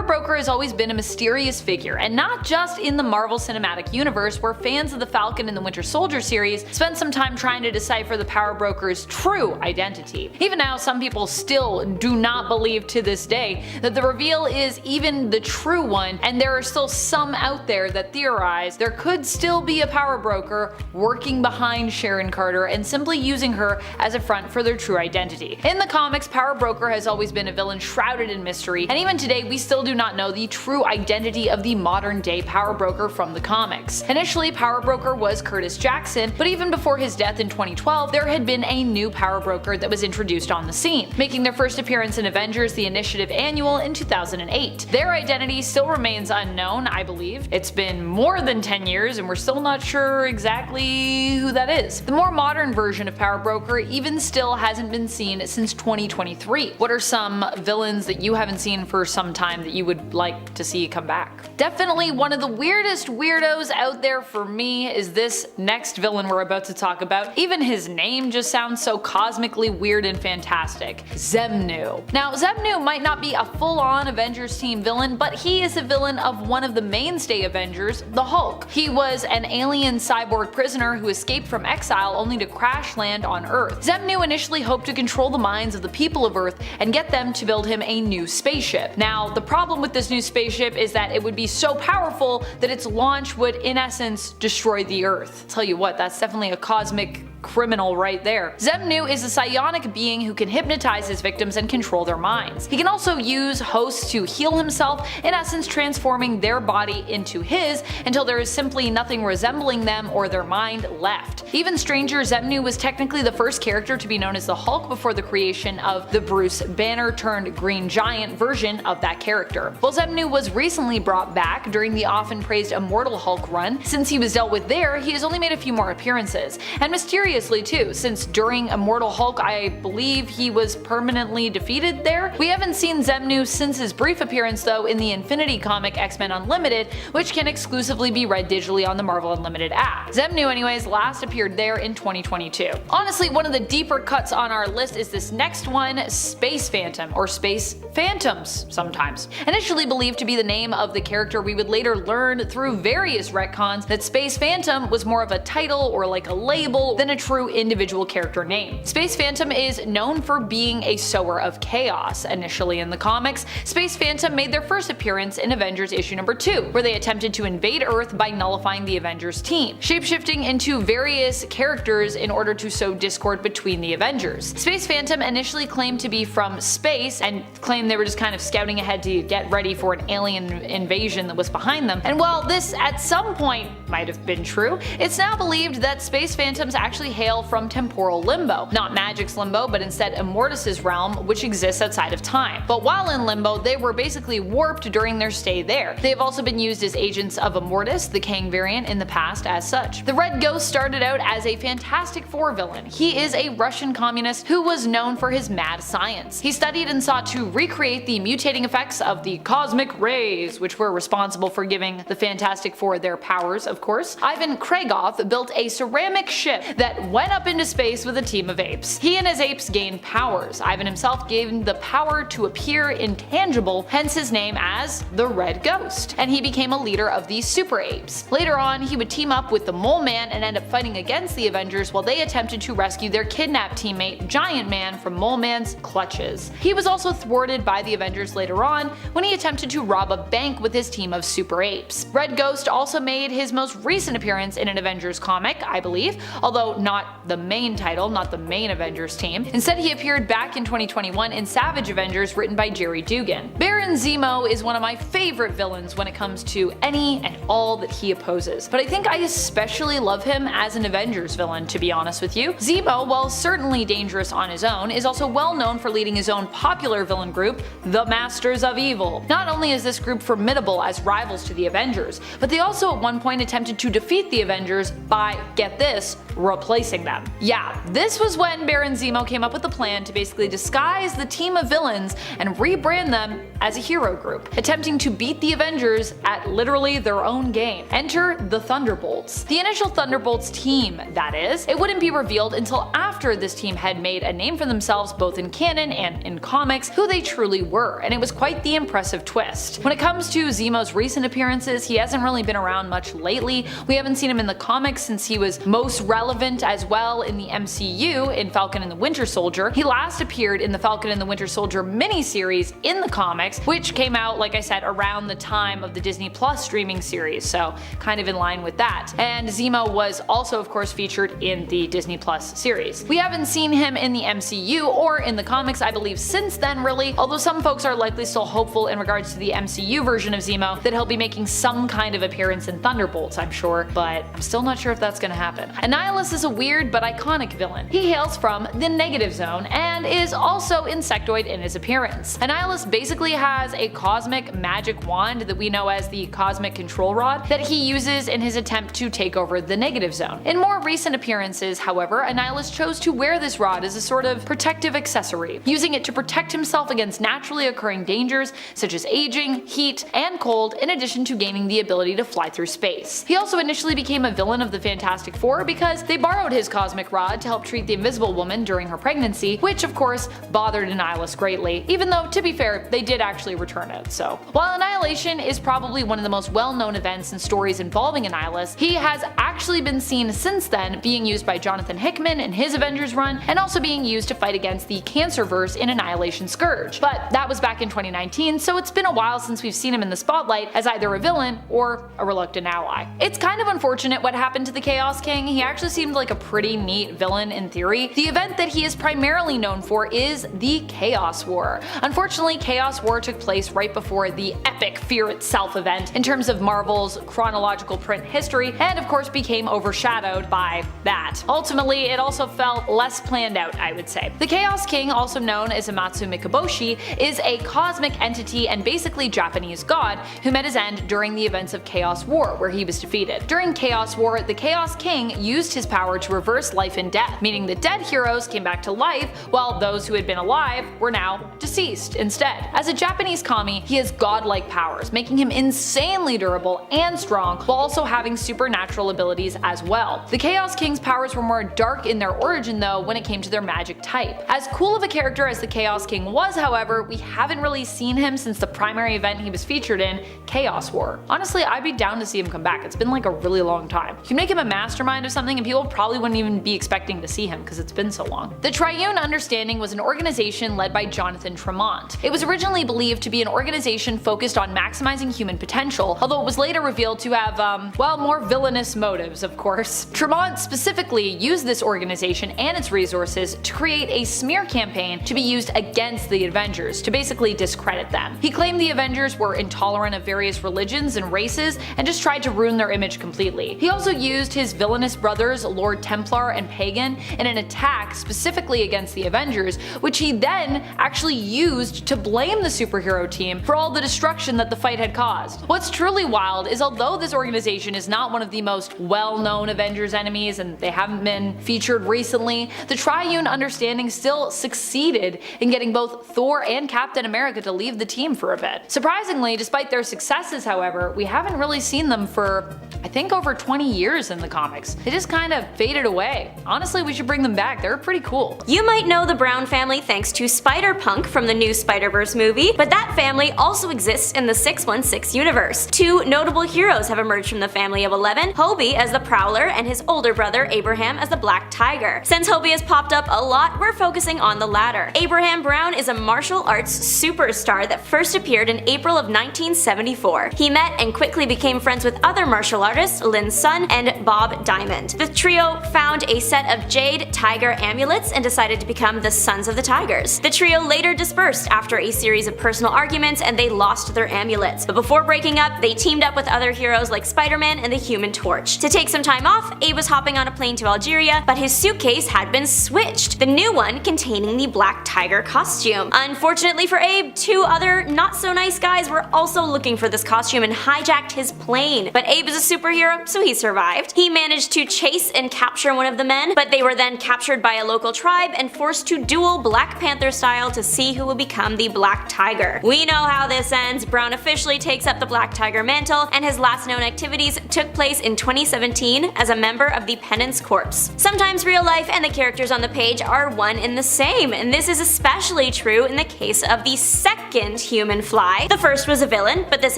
Broker has always been a mysterious figure, and not just in the Marvel Cinematic Universe, where fans of the Falcon and the Winter Soldier series spent some time trying to decipher the Power Broker's true identity. Even now, some people still do not believe to this day that the reveal is even the true one, and there are still some out there that theorize there could still be a Power Broker working behind Sharon Carter and simply using her as a front for their true identity. In the comics, Power Broker has always been a villain shrouded in mystery, and even today we still do not know the true identity of the modern day Power Broker from the comics. Initially, Power Broker was Curtis Jackson, but even before his death in 2012, there had been a new Power Broker that was introduced on the scene, making their first appearance in Avengers The Initiative Annual in 2008. Their identity still remains unknown, I believe. It's been more than 10 years and we're still not sure exactly who that is. The more modern version of Power Broker even still hasn't been seen since 2023. What are some villains that you haven't seen for some time that you would like to see come back? Definitely one of the weirdest weirdos out there for me is this next villain we're about to talk about. Even his name just sounds so cosmically weird and fantastic. Zenu. Now, Zenu might not be a full-on Avengers team villain, but he is a villain of one of the mainstay Avengers, the Hulk. He was an alien cyborg prisoner who escaped from exile only to crash land on Earth. Zenu initially hoped to control the minds of the people of Earth and get them to build him a new spaceship. Now, the problem with this new spaceship is that it would be so powerful that its launch would in essence destroy the Earth. Tell you what, that's definitely a cosmic criminal right there. Zenu is a psionic being who can hypnotize his victims and control their minds. He can also use hosts to heal himself, in essence transforming their body into his until there is simply nothing resembling them or their mind left. Even stranger, Zenu was technically the first character to be known as the Hulk before the creation of the Bruce Banner turned Green Giant version of that character. While Zenu was recently brought back during the often praised Immortal Hulk run, since he was dealt with there, he has only made a few more appearances. And mysteriously too, since during Immortal Hulk I believe he was permanently defeated there. We haven't seen Zenu since his brief appearance though in the Infinity comic X-Men Unlimited, which can exclusively be read digitally on the Marvel Unlimited app. Zenu anyways last appeared there in 2022. Honestly, one of the deeper cuts on our list is this next one, Space Phantom, or Space Phantoms sometimes. Initially believed to be the name of the character, we would later learn through various retcons that Space Phantom was more of a title or like a label than a true individual character name. Space Phantom is known for being a sower of chaos. Initially in the comics, Space Phantom made their first appearance in Avengers issue number 2, where they attempted to invade Earth by nullifying the Avengers team, shapeshifting into various characters in order to sow discord between the Avengers. Space Phantom initially claimed to be from space and claimed they were just kind of scouting ahead to get ready for an alien invasion that was behind them. And while this at some point might have been true, it's now believed that Space Phantoms actually hail from temporal limbo. Not Magic's limbo, but instead Immortus's realm, which exists outside of time. But while in limbo, they were basically warped during their stay there. They have also been used as agents of Immortus, the Kang variant, in the past as such. The Red Ghost started out as a Fantastic Four villain. He is a Russian communist who was known for his mad science. He studied and sought to recreate the mutating effects of the cosmic rays, which were responsible for giving the Fantastic Four their powers, of course. Ivan Kragoff built a ceramic ship that went up into space with a team of apes. He and his apes gained powers. Ivan himself gained the power to appear intangible, hence his name as the Red Ghost, and he became a leader of these super apes. Later on, he would team up with the Mole Man and end up fighting against the Avengers while they attempted to rescue their kidnapped teammate Giant Man from Mole Man's clutches. He was also thwarted by the Avengers later on when he attempted to rob a bank with his team of super apes. Red Ghost also made his most recent appearance in an Avengers comic, I believe, although not the main title, not the main Avengers team. Instead, he appeared back in 2021 in Savage Avengers written by Jerry Dugan. Baron Zemo is one of my favorite villains when it comes to any and all that he opposes, but I think I especially love him as an Avengers villain, to be honest with you. Zemo, while certainly dangerous on his own, is also well known for leading his own popular villain group, the Masters of Evil. Not only is this group formidable as rivals to the Avengers, but they also at one point attempted to defeat the Avengers by, get this, replacing them. Yeah, this was when Baron Zemo came up with the plan to basically disguise the team of villains and rebrand them as a hero group, attempting to beat the Avengers at literally their own game. Enter the Thunderbolts. The initial Thunderbolts team, that is. It wouldn't be revealed until after this team had made a name for themselves both in canon and in comics who they truly were, and it was quite the impressive twist. When it comes to Zemo's recent appearances, he hasn't really been around much lately. We haven't seen him in the comics since he was most relevant as well in the MCU in Falcon and the Winter Soldier. He last appeared in the Falcon and the Winter Soldier miniseries in the comics, which came out, like I said, around the time of the Disney Plus streaming series, so kind of in line with that. And Zemo was also of course featured in the Disney Plus series. We haven't seen him in the MCU or in the comics I believe since then really, although some folks are likely still hopeful in regards to the MCU version of Zemo that he'll be making some kind of appearance in Thunderbolts, I'm sure, but I'm still not sure if that's gonna happen. Annihilus is a weird but iconic villain. He hails from the Negative Zone and is also insectoid in his appearance. Annihilus basically has a cosmic magic wand that we know as the Cosmic Control Rod that he uses in his attempt to take over the Negative Zone. In more recent appearances, however, Annihilus chose to wear this rod as a sort of protective accessory, using it to protect himself against naturally occurring dangers such as aging, heat, and cold, in addition to gaining the ability to fly through space. He also initially became a villain of the Fantastic Four because they borrowed his cosmic rod to help treat the Invisible Woman during her pregnancy, which of course bothered Annihilus greatly, even though to be fair, they did actually return it. So while Annihilation is probably one of the most well-known events and stories involving Annihilus, he has actually been seen since then being used by Jonathan Hickman in his Avengers run, and also being used to fight against the Cancerverse in Annihilation Scourge. But that was back in 2019, so it's been a while since we've seen him in the spotlight as either a villain or a reluctant ally. It's kind of unfortunate what happened to the Chaos King. He actually seemed like a pretty neat villain in theory. The event that he is primarily known for is the Chaos War. Unfortunately, Chaos War took place right before the epic Fear Itself event in terms of Marvel's chronological print history, and of course became overshadowed by that. Ultimately, it also felt less planned out, I would say. The Chaos King, also known as Amatsu Mikaboshi, is a cosmic entity and basically Japanese god who met his end during the events of Chaos War, where he was defeated. During Chaos War, the Chaos King used his power to reverse life and death, meaning the dead heroes came back to life while those who had been alive were now deceased instead. As a Japanese kami, he has godlike powers, making him insanely durable and strong while also having supernatural abilities as well. The Chaos King's powers were more dark in their origin though when it came to their magic type. As cool of a character as the Chaos King was, however, we haven't really seen him since the primary event he was featured in, Chaos War. Honestly, I'd be down to see him come back. It's been like a really long time. You can make him a mastermind of something and people probably wouldn't even be expecting to see him because it's been so long. The Triune Understanding was an organization led by Jonathan Tremont. It was originally believed to be an organization focused on maximizing human potential, although it was later revealed to have, well, more villainous motives, of course. Tremont specifically used this organization and its resources to create a smear campaign to be used against the Avengers, to basically discredit them. He claimed the Avengers were intolerant of various religions and races and just tried to ruin their image completely. He also used his villainous brothers Lord Templar and Pagan in an attack specifically against the Avengers, which he then actually used to blame the superhero team for all the destruction that the fight had caused. What's truly wild is although this organization is not one of the most well-known Avengers enemies and they haven't been featured recently, the Triune Understanding still succeeded in getting both Thor and Captain America to leave the team for a bit. Surprisingly, despite their successes however, we haven't really seen them for I think over 20 years in the comics. They just kind of faded away. Honestly, we should bring them back. They were pretty cool. You might know the Brown family thanks to Spider-Punk from the new Spider-Verse movie, but that family also exists in the 616 universe. Two notable heroes have emerged from the family of 11, Hobie as the Prowler and his older brother Abraham as the Black Tiger. Since Hobie has popped up a lot, we're focusing on the latter. Abraham Brown is a martial arts superstar that first appeared in April of 1974. He met and quickly became friends with other martial artists Lin Sun and Bob Diamond. The trio found a set of jade tiger amulets and decided to become the Sons of the Tigers. The trio later dispersed after a series of personal arguments and they lost their amulets, but before breaking up, they teamed up with other heroes like Spider-Man and the Human Torch. To take some time off, Abe was hopping on a plane to Algeria, but his suitcase had been switched, the new one containing the Black Tiger costume. Unfortunately for Abe, two other not-so-nice guys were also looking for this costume and hijacked his plane, but Abe is a superhero, so he survived. He managed to chase chase and capture one of the men, but they were then captured by a local tribe and forced to duel Black Panther style to see who will become the Black Tiger. We know how this ends. Brown officially takes up the Black Tiger mantle, and his last known activities took place in 2017 as a member of the Penance Corps. Sometimes real life and the characters on the page are one and the same, and this is especially true in the case of the second Human Fly. The first was a villain, but this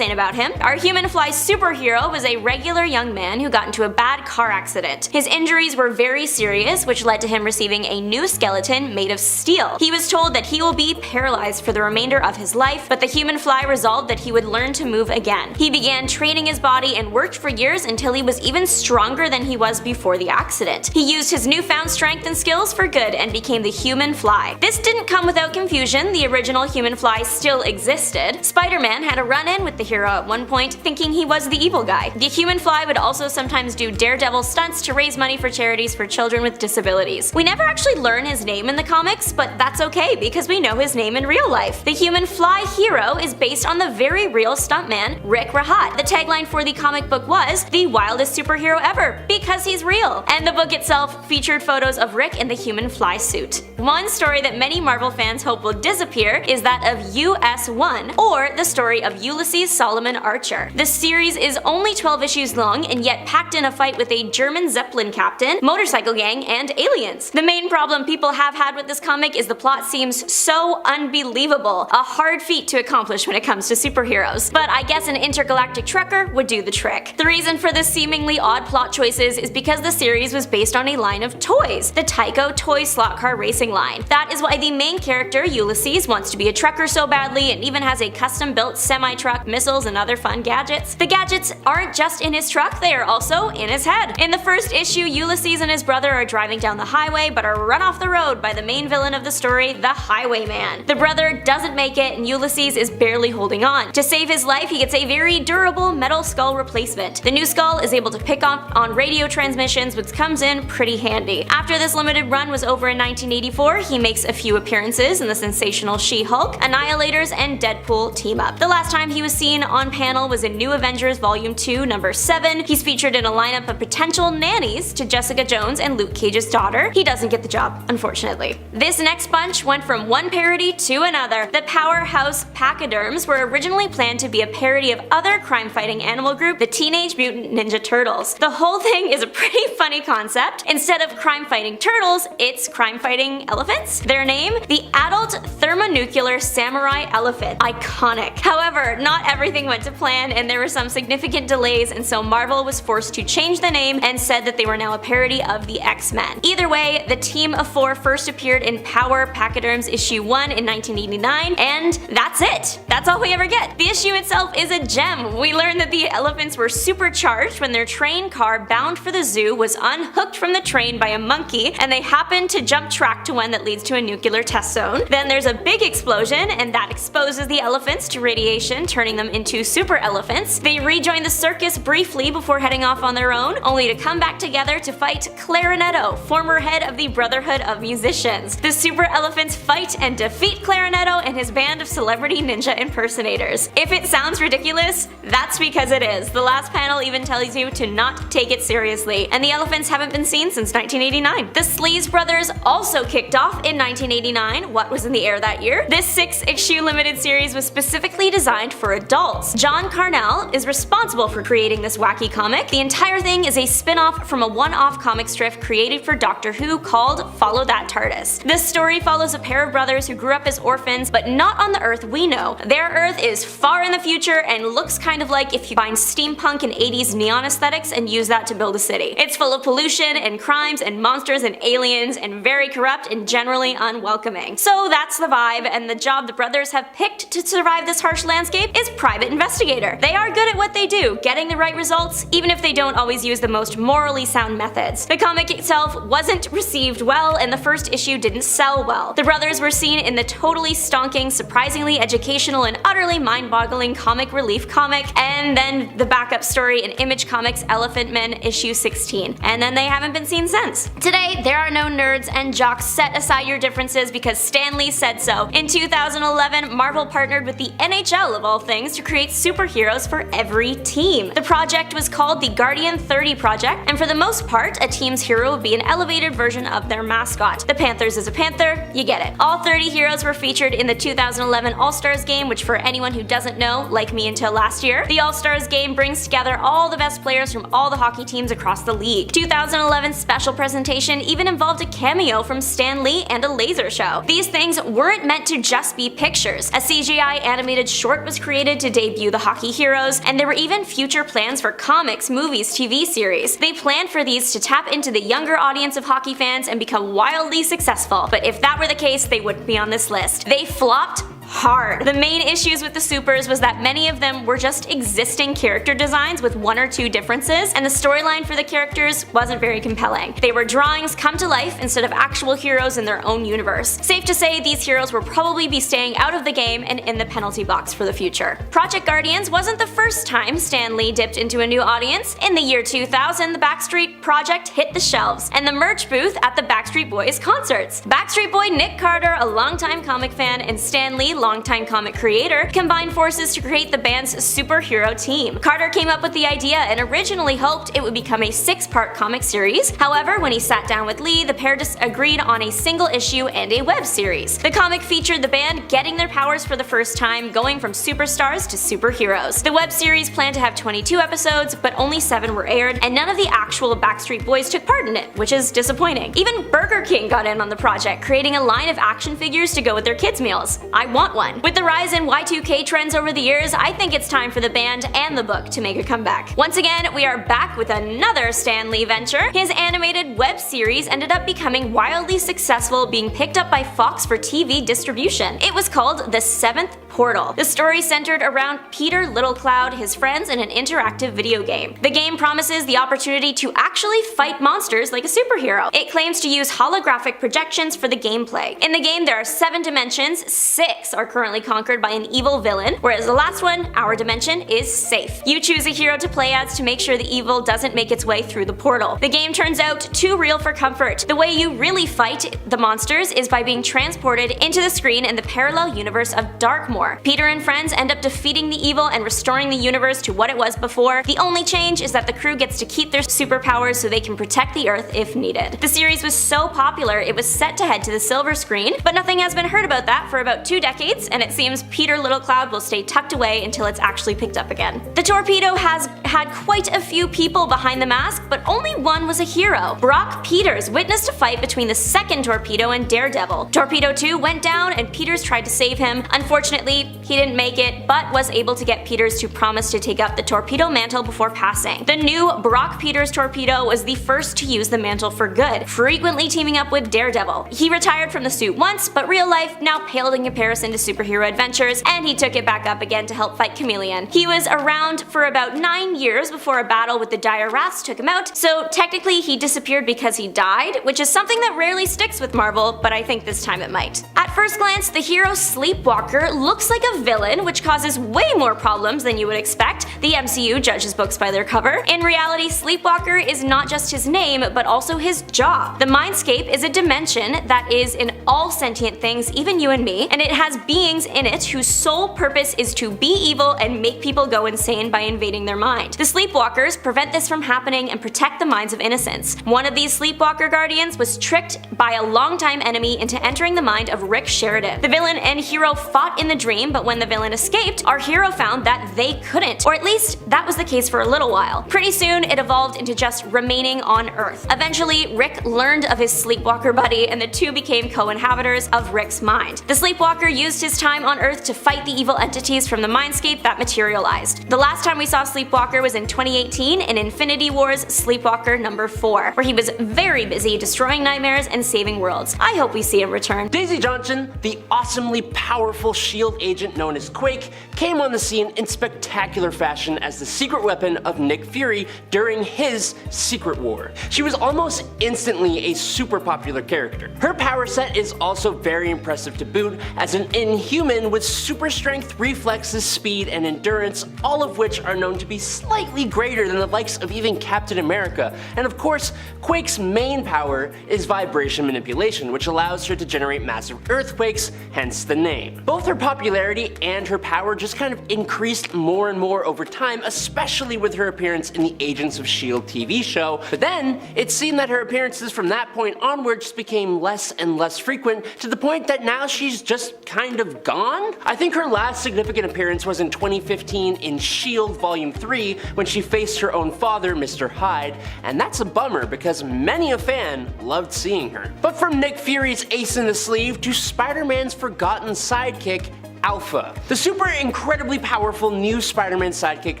ain't about him. Our Human Fly superhero was a regular young man who got into a bad car accident. His injuries were very serious, which led to him receiving a new skeleton made of steel. He was told that he will be paralyzed for the remainder of his life, but the Human Fly resolved that he would learn to move again. He began training his body and worked for years until he was even stronger than he was before the accident. He used his newfound strength and skills for good and became the Human Fly. This didn't come without confusion. The original Human Fly still existed. Spider-Man had a run-in with the hero at one point, thinking he was the evil guy. The Human Fly would also sometimes do daredevil stunts to raise money for charities for children with disabilities. We never actually learn his name in the comics, but that's okay because we know his name in real life. The Human Fly hero is based on the very real stuntman Rick Rawhide. The tagline for the comic book was "The wildest superhero ever," because he's real. And the book itself featured photos of Rick in the Human Fly suit. One story that many Marvel fans hope will disappear is that of US-1, or the story of Ulysses Solomon Archer. The series is only 12 issues long and yet packed in a fight with a German Zeppelin captain, motorcycle gang, and aliens. The main problem people have had with this comic is the plot seems so unbelievable, a hard feat to accomplish when it comes to superheroes. But I guess an intergalactic trucker would do the trick. The reason for the seemingly odd plot choices is because the series was based on a line of toys, the Tyco toy slot car racing line. That is why the main character, Ulysses, wants to be a trucker so badly and even has a custom-built semi-truck, missiles, and other fun gadgets. The gadgets aren't just in his truck, they are also in his head. In the first issue, Ulysses and his brother are driving down the highway but are run off the road by the main villain of the story, the Highwayman. The brother doesn't make it and Ulysses is barely holding on. To save his life, he gets a very durable metal skull replacement. The new skull is able to pick up on radio transmissions, which comes in pretty handy. After this limited run was over in 1984, he makes a few appearances in the sensational She-Hulk, Annihilators, and Deadpool team-up. The last time he was seen on panel was in New Avengers Volume 2, number 7. He's featured in a lineup of potential nannies to Jessica Jones and Luke Cage's daughter. He doesn't get the job, unfortunately. This next bunch went from one parody to another. The Powerhouse Pachyderms were originally planned to be a parody of other crime-fighting animal group, the Teenage Mutant Ninja Turtles. The whole thing is a pretty funny concept. Instead of crime-fighting turtles, it's crime-fighting elephants. Their name? The Adult Thermonuclear Samurai Elephant. Iconic. However, not everything went to plan and there were some significant delays, and so Marvel was forced to change the name and said that they were now a parody of the X-Men. Either way, the team of 4 first appeared in Power Pachyderms issue 1 in 1989, and that's it. That's all we ever get. The issue itself is a gem. We learn that the elephants were supercharged when their train car bound for the zoo was unhooked from the train by a monkey, and they happened to jump track to one that leads to a nuclear test zone. Then there's a big explosion, and that exposes the elephants to radiation, turning them into super elephants. They rejoin the circus briefly before heading off on their own, only to come back together to fight Clarinetto, former head of the Brotherhood of Musicians. The super elephants fight and defeat Clarinetto and his band of celebrity ninja impersonators. If it sounds ridiculous, that's because it is. The last panel even tells you to not take it seriously, and the elephants haven't been seen since 1989. The Sles Brothers also kicked off in 1989. What was in the air that year? This 6-issue limited series was specifically designed for adults. John Carnell is responsible for creating this wacky comic. The entire thing is a spin-off from a one-off comic strip created for Doctor Who called Follow That TARDIS. This story follows a pair of brothers who grew up as orphans, but not on the Earth we know. Their Earth is far in the future and looks kind of like if you find steampunk and 80s neon aesthetics and use that to build a city. It's full of pollution and crimes and monsters and aliens and very corrupt and generally unwelcoming. So that's the vibe, and the job the brothers have picked to survive this harsh landscape is private investigator. They are good at what they do, getting the right results, even if they don't always use the most morally sound methods. The comic itself wasn't received well, and the first issue didn't sell well. The brothers were seen in the totally stonking, surprisingly educational, and utterly mind-boggling comic relief comic, and then the backup story in Image Comics' Elephant Men issue 16. And then they haven't been seen since. Today, there are no nerds and jocks. Set aside your differences because Stan Lee said so. In 2011, Marvel partnered with the NHL of all things to create superheroes for every team. The project was called the Guardian 30 Project, and for the most part, a team's hero would be an elevated version of their mascot. The Panthers is a panther, you get it. All 30 heroes were featured in the 2011 All-Stars game, which for anyone who doesn't know, like me until last year, the All-Stars game brings together all the best players from all the hockey teams across the league. 2011's special presentation even involved a cameo from Stan Lee and a laser show. These things weren't meant to just be pictures. A CGI animated short was created to debut the hockey heroes, and there were even future plans for comics, movies, TV series. They planned for these to tap into the younger audience of hockey fans and become wildly successful, but if that were the case, they wouldn't be on this list. They flopped hard. The main issues with the Supers was that many of them were just existing character designs with one or two differences, and the storyline for the characters wasn't very compelling. They were drawings come to life instead of actual heroes in their own universe. Safe to say these heroes will probably be staying out of the game and in the penalty box for the future. Project Guardians wasn't the first time Stan Lee dipped into a new audience. In the year 2000, the Backstreet Project hit the shelves, and the merch booth at the Backstreet Boys concerts. Backstreet Boy Nick Carter, a longtime comic fan, and Stan Lee, longtime comic creator, combined forces to create the band's superhero team. Carter came up with the idea and originally hoped it would become a 6-part comic series. However, when he sat down with Lee, the pair agreed on a single issue and a web series. The comic featured the band getting their powers for the first time, going from superstars to superheroes. The web series planned to have 22 episodes, but only 7 were aired, and none of the actual Backstreet Boys took part in it, which is disappointing. Even Burger King got in on the project, creating a line of action figures to go with their kids' meals. I want one. With the rise in Y2K trends over the years, I think it's time for the band and the book to make a comeback. Once again, we are back with another Stan Lee venture. His animated web series ended up becoming wildly successful, being picked up by Fox for TV distribution. It was called The Seventh Portal. The story centered around Peter Littlecloud, his friends, and an interactive video game. The game promises the opportunity to actually fight monsters like a superhero. It claims to use holographic projections for the gameplay. In the game, there are 7 dimensions, 6 are currently conquered by an evil villain, whereas the last one, our dimension, is safe. You choose a hero to play as to make sure the evil doesn't make its way through the portal. The game turns out too real for comfort. The way you really fight the monsters is by being transported into the screen in the parallel universe of Darkmoor. Peter and friends end up defeating the evil and restoring the universe to what it was before. The only change is that the crew gets to keep their superpowers so they can protect the Earth if needed. The series was so popular it was set to head to the silver screen, but nothing has been heard about that for about 2 decades, and it seems Peter Littlecloud will stay tucked away until it's actually picked up again. The Torpedo has had quite a few people behind the mask, but only one was a hero. Brock Peters witnessed a fight between the second Torpedo and Daredevil. Torpedo 2 went down and Peters tried to save him. Unfortunately, he didn't make it, but was able to get Peters to promise to take up the Torpedo mantle before passing. The new Brock Peters Torpedo was the first to use the mantle for good, frequently teaming up with Daredevil. He retired from the suit once, but real life now paled in comparison to superhero adventures, and he took it back up again to help fight Chameleon. He was around for about 9 years before a battle with the Dire Wraths took him out, so technically he disappeared because he died, which is something that rarely sticks with Marvel, but I think this time it might. At first glance, the hero Sleepwalker looks like a villain, which causes way more problems than you would expect. The MCU judges books by their cover. In reality, Sleepwalker is not just his name, but also his job. The Mindscape is a dimension that is in all sentient things, even you and me, and it has beings in it whose sole purpose is to be evil and make people go insane by invading their mind. The Sleepwalkers prevent this from happening and protect the minds of innocents. One of these Sleepwalker guardians was tricked by a longtime enemy into entering the mind of Rick Sheridan. The villain and hero fought in the dream, but when the villain escaped, our hero found that they couldn't, or at least that was the case for a little while. Pretty soon, it evolved into just remaining on Earth. Eventually, Rick learned of his Sleepwalker buddy, and the two became co-inhabitors of Rick's mind. The Sleepwalker used his time on Earth to fight the evil entities from the Mindscape that materialized. The last time we saw Sleepwalker was in 2018 in Infinity War's Sleepwalker number 4, where he was very busy destroying nightmares and saving worlds. I hope we see him return. Daisy Johnson, the awesomely powerful S.H.I.E.L.D. agent known as Quake, came on the scene in spectacular fashion as the secret weapon of Nick Fury during his Secret War. She was almost instantly a super popular character. Her power set is also very impressive to boot, as an Inhuman with super strength, reflexes, speed, and endurance, all of which are known to be slightly greater than the likes of even Captain America. And of course, Quake's main power is vibration manipulation, which allows her to generate massive earthquakes, hence the name. Both her popularity and her power just kind of increased more and more over time, especially with her appearance in the Agents of S.H.I.E.L.D. TV show, but then it seemed that her appearances from that point onward just became less and less frequent, to the point that now she's just kind of gone? I think her last significant appearance was in 2015 in S.H.I.E.L.D. Volume 3 when she faced her own father, Mr. Hyde, and that's a bummer because many a fan loved seeing her. But from Nick Fury's ace in the sleeve to Spider-Man's forgotten sidekick, Alpha. The super incredibly powerful new Spider-Man sidekick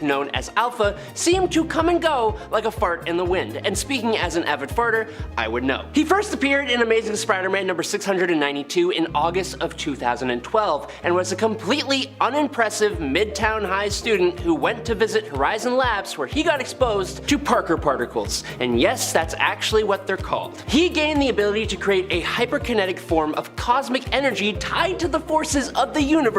known as Alpha seemed to come and go like a fart in the wind, and speaking as an avid farter, I would know. He first appeared in Amazing Spider-Man number 692 in August of 2012, and was a completely unimpressive Midtown High student who went to visit Horizon Labs, where he got exposed to Parker particles, and yes, that's actually what they're called. He gained the ability to create a hyperkinetic form of cosmic energy tied to the forces of the universe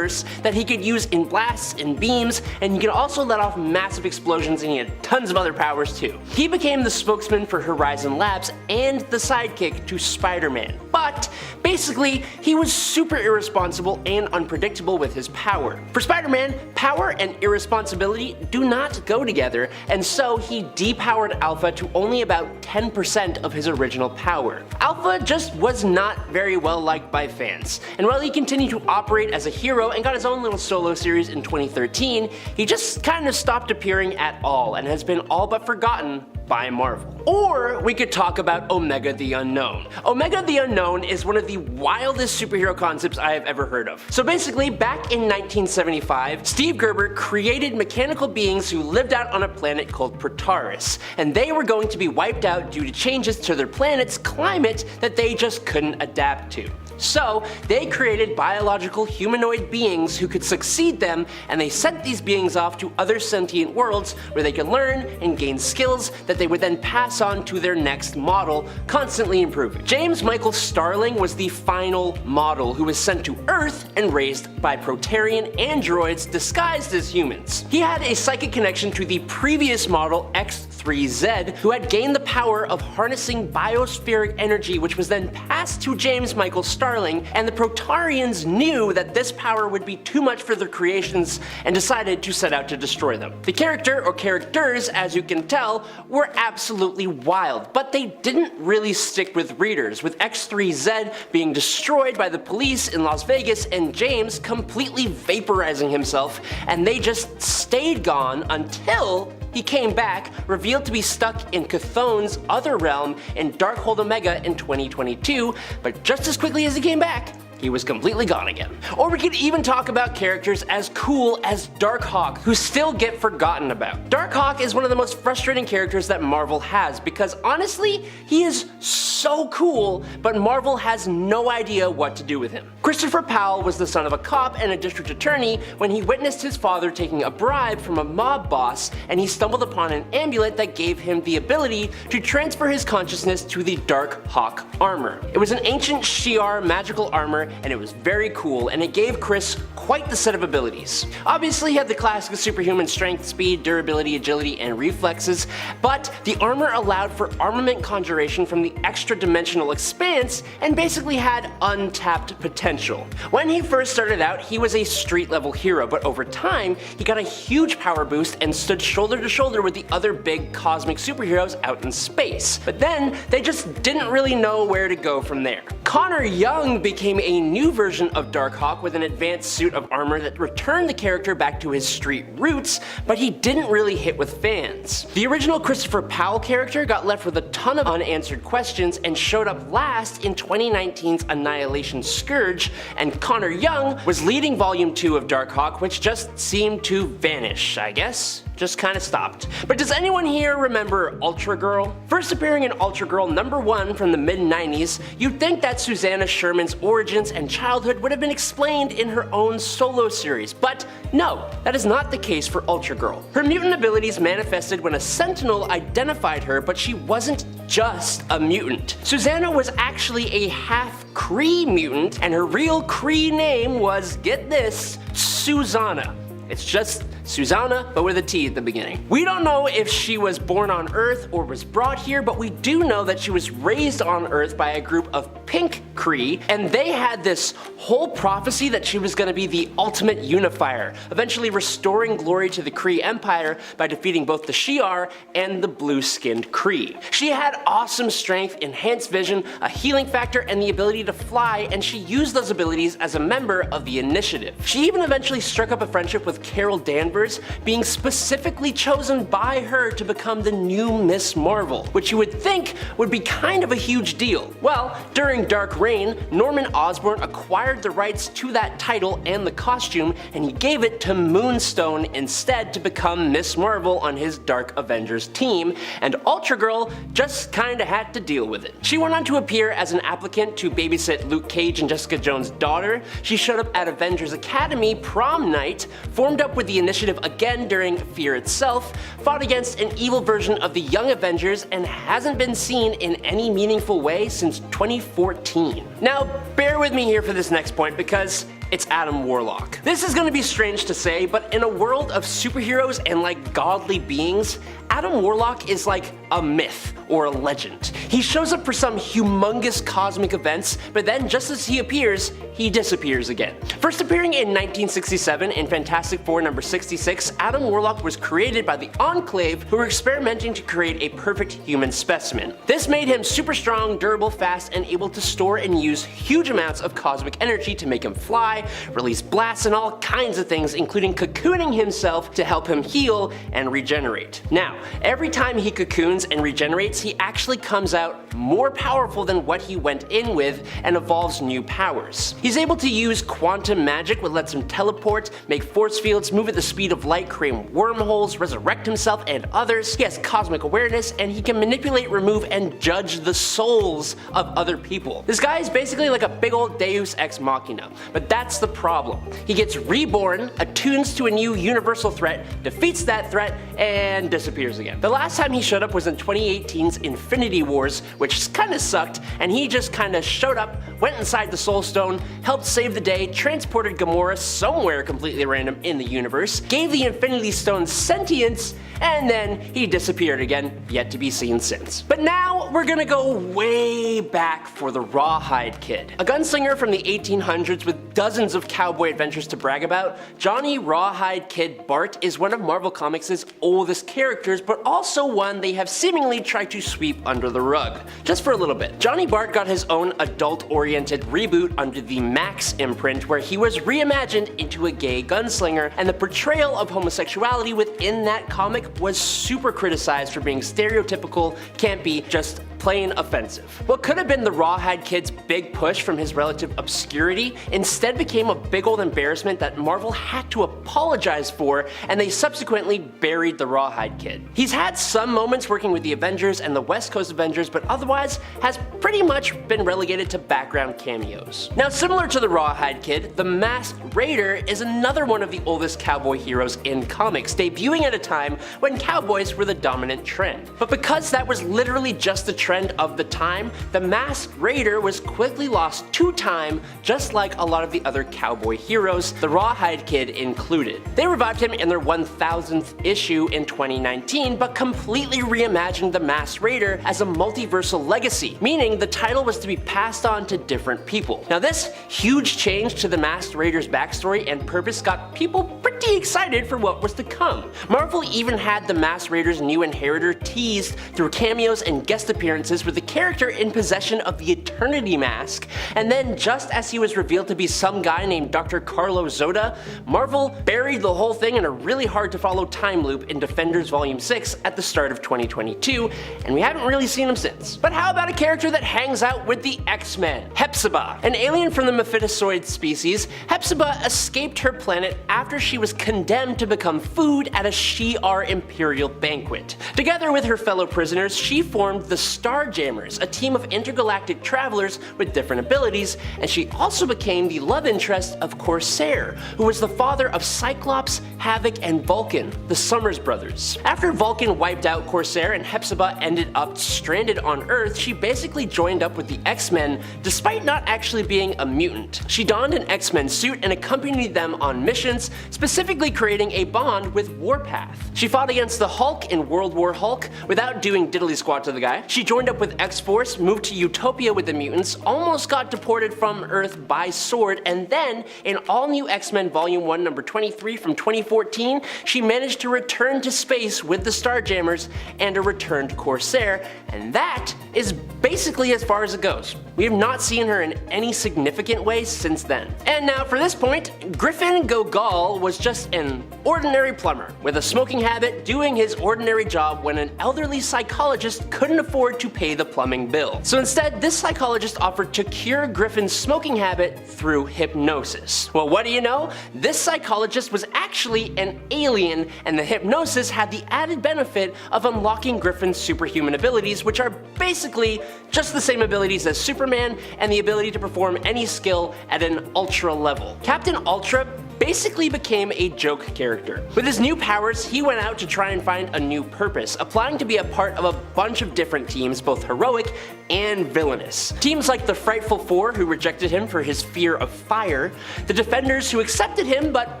that he could use in blasts and beams, and he could also let off massive explosions, and he had tons of other powers too. He became the spokesman for Horizon Labs and the sidekick to Spider-Man, but basically he was super irresponsible and unpredictable with his power. For Spider-Man, power and irresponsibility do not go together, and so he depowered Alpha to only about 10% of his original power. Alpha just was not very well liked by fans, and while he continued to operate as a hero and got his own little solo series in 2013, he just kind of stopped appearing at all and has been all but forgotten by Marvel. Or we could talk about Omega the Unknown. Omega the Unknown is one of the wildest superhero concepts I have ever heard of. So basically, back in 1975, Steve Gerber created mechanical beings who lived out on a planet called Protaris, and they were going to be wiped out due to changes to their planet's climate that they just couldn't adapt to. So they created biological humanoid beings who could succeed them, and they sent these beings off to other sentient worlds where they could learn and gain skills that they would then pass on to their next model, constantly improving. James Michael Starling was the final model who was sent to Earth and raised by Protarian androids disguised as humans. He had a psychic connection to the previous model X3Z, who had gained the power of harnessing biospheric energy, which was then passed to James Michael Starling, and the Protarians knew that this power would be too much for their creations and decided to set out to destroy them. The character, or characters as you can tell, were absolutely wild, but they didn't really stick with readers, with X3Z being destroyed by the police in Las Vegas and James completely vaporizing himself, and they just stayed gone until he came back, revealed to be stuck in Chthon's other realm in Darkhold Omega in 2022, but just as quickly as he came back, he was completely gone again. Or we could even talk about characters as cool as Darkhawk, who still get forgotten about. Darkhawk is one of the most frustrating characters that Marvel has, because honestly, he is so cool, but Marvel has no idea what to do with him. Christopher Powell was the son of a cop and a district attorney when he witnessed his father taking a bribe from a mob boss, and he stumbled upon an amulet that gave him the ability to transfer his consciousness to the Darkhawk armor. It was an ancient Shi'ar magical armor, and it was very cool, and it gave Chris quite the set of abilities. Obviously he had the classic superhuman strength, speed, durability, agility, and reflexes, but the armor allowed for armament conjuration from the extra-dimensional expanse and basically had untapped potential. When he first started out, he was a street-level hero, but over time, he got a huge power boost and stood shoulder to shoulder with the other big cosmic superheroes out in space. But then, they just didn't really know where to go from there. Connor Young became a new version of Darkhawk with an advanced suit of armor that returned the character back to his street roots, but he didn't really hit with fans. The original Christopher Powell character got left with a ton of unanswered questions and showed up last in 2019's Annihilation Scourge, and Connor Young was leading Volume 2 of Darkhawk, which just seemed to vanish, I guess. Just kinda stopped. But does anyone here remember Ultra Girl? First appearing in Ultra Girl #1 from the mid-90s, you'd think that Susanna Sherman's origins and childhood would have been explained in her own solo series, but no, that is not the case for Ultra Girl. Her mutant abilities manifested when a Sentinel identified her, but she wasn't just a mutant. Susanna was actually a half Kree mutant, and her real Kree name was, get this, Susanna. It's just Susanna, but with a T at the beginning. We don't know if she was born on Earth or was brought here, but we do know that she was raised on Earth by a group of pink Kree, and they had this whole prophecy that she was going to be the ultimate unifier, eventually restoring glory to the Kree Empire by defeating both the Shi'ar and the blue-skinned Kree. She had awesome strength, enhanced vision, a healing factor, and the ability to fly, and she used those abilities as a member of the Initiative. She even eventually struck up a friendship with Carol Danvers, being specifically chosen by her to become the new Miss Marvel, which you would think would be kind of a huge deal. Well, during Dark Reign, Norman Osborn acquired the rights to that title and the costume, and he gave it to Moonstone instead to become Miss Marvel on his Dark Avengers team, and Ultra Girl just kinda had to deal with it. She went on to appear as an applicant to babysit Luke Cage and Jessica Jones' daughter. She showed up at Avengers Academy prom night, formed up with the Initiative again during Fear itself, fought against an evil version of the Young Avengers, and hasn't been seen in any meaningful way since 2014. Now, bear with me here for this next point because it's Adam Warlock. This is gonna be strange to say, but in a world of superheroes and like godly beings, Adam Warlock is like a myth or a legend. He shows up for some humongous cosmic events, but then just as he appears, he disappears again. First appearing in 1967 in Fantastic Four number 66, Adam Warlock was created by the Enclave, who were experimenting to create a perfect human specimen. This made him super strong, durable, fast, and able to store and use huge amounts of cosmic energy to make him fly, release blasts, and all kinds of things, including cocooning himself to help him heal and regenerate. Now, every time he cocoons and regenerates, he actually comes out more powerful than what he went in with and evolves new powers. He's able to use quantum magic, which lets him teleport, make force fields, move at the speed of light, create wormholes, resurrect himself and others. He has cosmic awareness, and he can manipulate, remove, and judge the souls of other people. This guy is basically like a big old Deus Ex Machina, but that's the problem. He gets reborn, attunes to a new universal threat, defeats that threat, and disappears again. The last time he showed up was in 2018's Infinity Wars, which kinda sucked, and he just kinda showed up, went inside the Soul Stone, helped save the day, transported Gamora somewhere completely random in the universe, gave the Infinity Stone sentience, and then he disappeared again, yet to be seen since. But now we're gonna go way back for the Rawhide Kid. A gunslinger from the 1800s with dozens of cowboy adventures to brag about, Johnny Rawhide Kid Bart is one of Marvel Comics' oldest characters, but also one they have seemingly tried to sweep under the rug. Just for a little bit. Johnny Bart got his own adult-oriented reboot under the Max imprint, where he was reimagined into a gay gunslinger, and the portrayal of homosexuality within that comic was super criticized for being stereotypical, campy, just plain offensive. What could have been the Rawhide Kid's big push from his relative obscurity instead became a big old embarrassment that Marvel had to apologize for, and they subsequently buried the Rawhide Kid. He's had some moments working with the Avengers and the West Coast Avengers, but otherwise has pretty much been relegated to background cameos. Now, similar to the Rawhide Kid, the Masked Raider is another one of the oldest cowboy heroes in comics, debuting at a time when cowboys were the dominant trend. But because that was literally just the trend of the time, the Masked Raider was quickly lost to time, just like a lot of the other cowboy heroes, the Rawhide Kid included. They revived him in their 1000th issue in 2019, but completely reimagined the Masked Raider as a multiversal legacy, meaning the title was to be passed on to different people. Now, this huge change to the Masked Raider's backstory and purpose got people pretty excited for what was to come. Marvel even had the Masked Raider's new inheritor teased through cameos and guest appearances with the character in possession of the Eternity Mask, and then just as he was revealed to be some guy named Dr. Carlo Zoda, Marvel buried the whole thing in a really hard to follow time loop in Defenders Volume 6 at the start of 2022, and we haven't really seen him since. But how about a character that hangs out with the X-Men? Hepsa. An alien from the Mephistoid species, Hepsa escaped her planet after she was condemned to become food at a Shi'ar Imperial banquet. Together with her fellow prisoners, she formed the Starjammers, a team of intergalactic travelers with different abilities, and she also became the love interest of Corsair, who was the father of Cyclops, Havoc, and Vulcan, the Sles Brothers. After Vulcan wiped out Corsair and Hepsa ended up stranded on Earth, she basically joined up with the X-Men despite not actually being a mutant. She donned an X-Men suit and accompanied them on missions, specifically creating a bond with Warpath. She fought against the Hulk in World War Hulk without doing diddly squat to the guy. She joined up with X-Force, moved to Utopia with the mutants, almost got deported from Earth by sword, and then in All New X-Men Volume 1 number 23 from 2014, she managed to return to space with the Starjammers and a returned Corsair, and that is basically as far as it goes. We have not seen her in any significant way since then. And now for this point, Griffin Gogal was just an ordinary plumber with a smoking habit doing his ordinary job when an elderly psychologist couldn't afford to pay the plumbing bill. So instead, this psychologist offered to cure Griffin's smoking habit through hypnosis. Well, what do you know? This psychologist was actually an alien, and the hypnosis had the added benefit of unlocking Griffin's superhuman abilities, which are basically just the same abilities as Superman and the ability to perform any skill at an ultra level. Captain Ultra basically became a joke character. With his new powers, he went out to try and find a new purpose, applying to be a part of a bunch of different teams, both heroic and villainous. Teams like the Frightful Four, who rejected him for his fear of fire, the Defenders, who accepted him but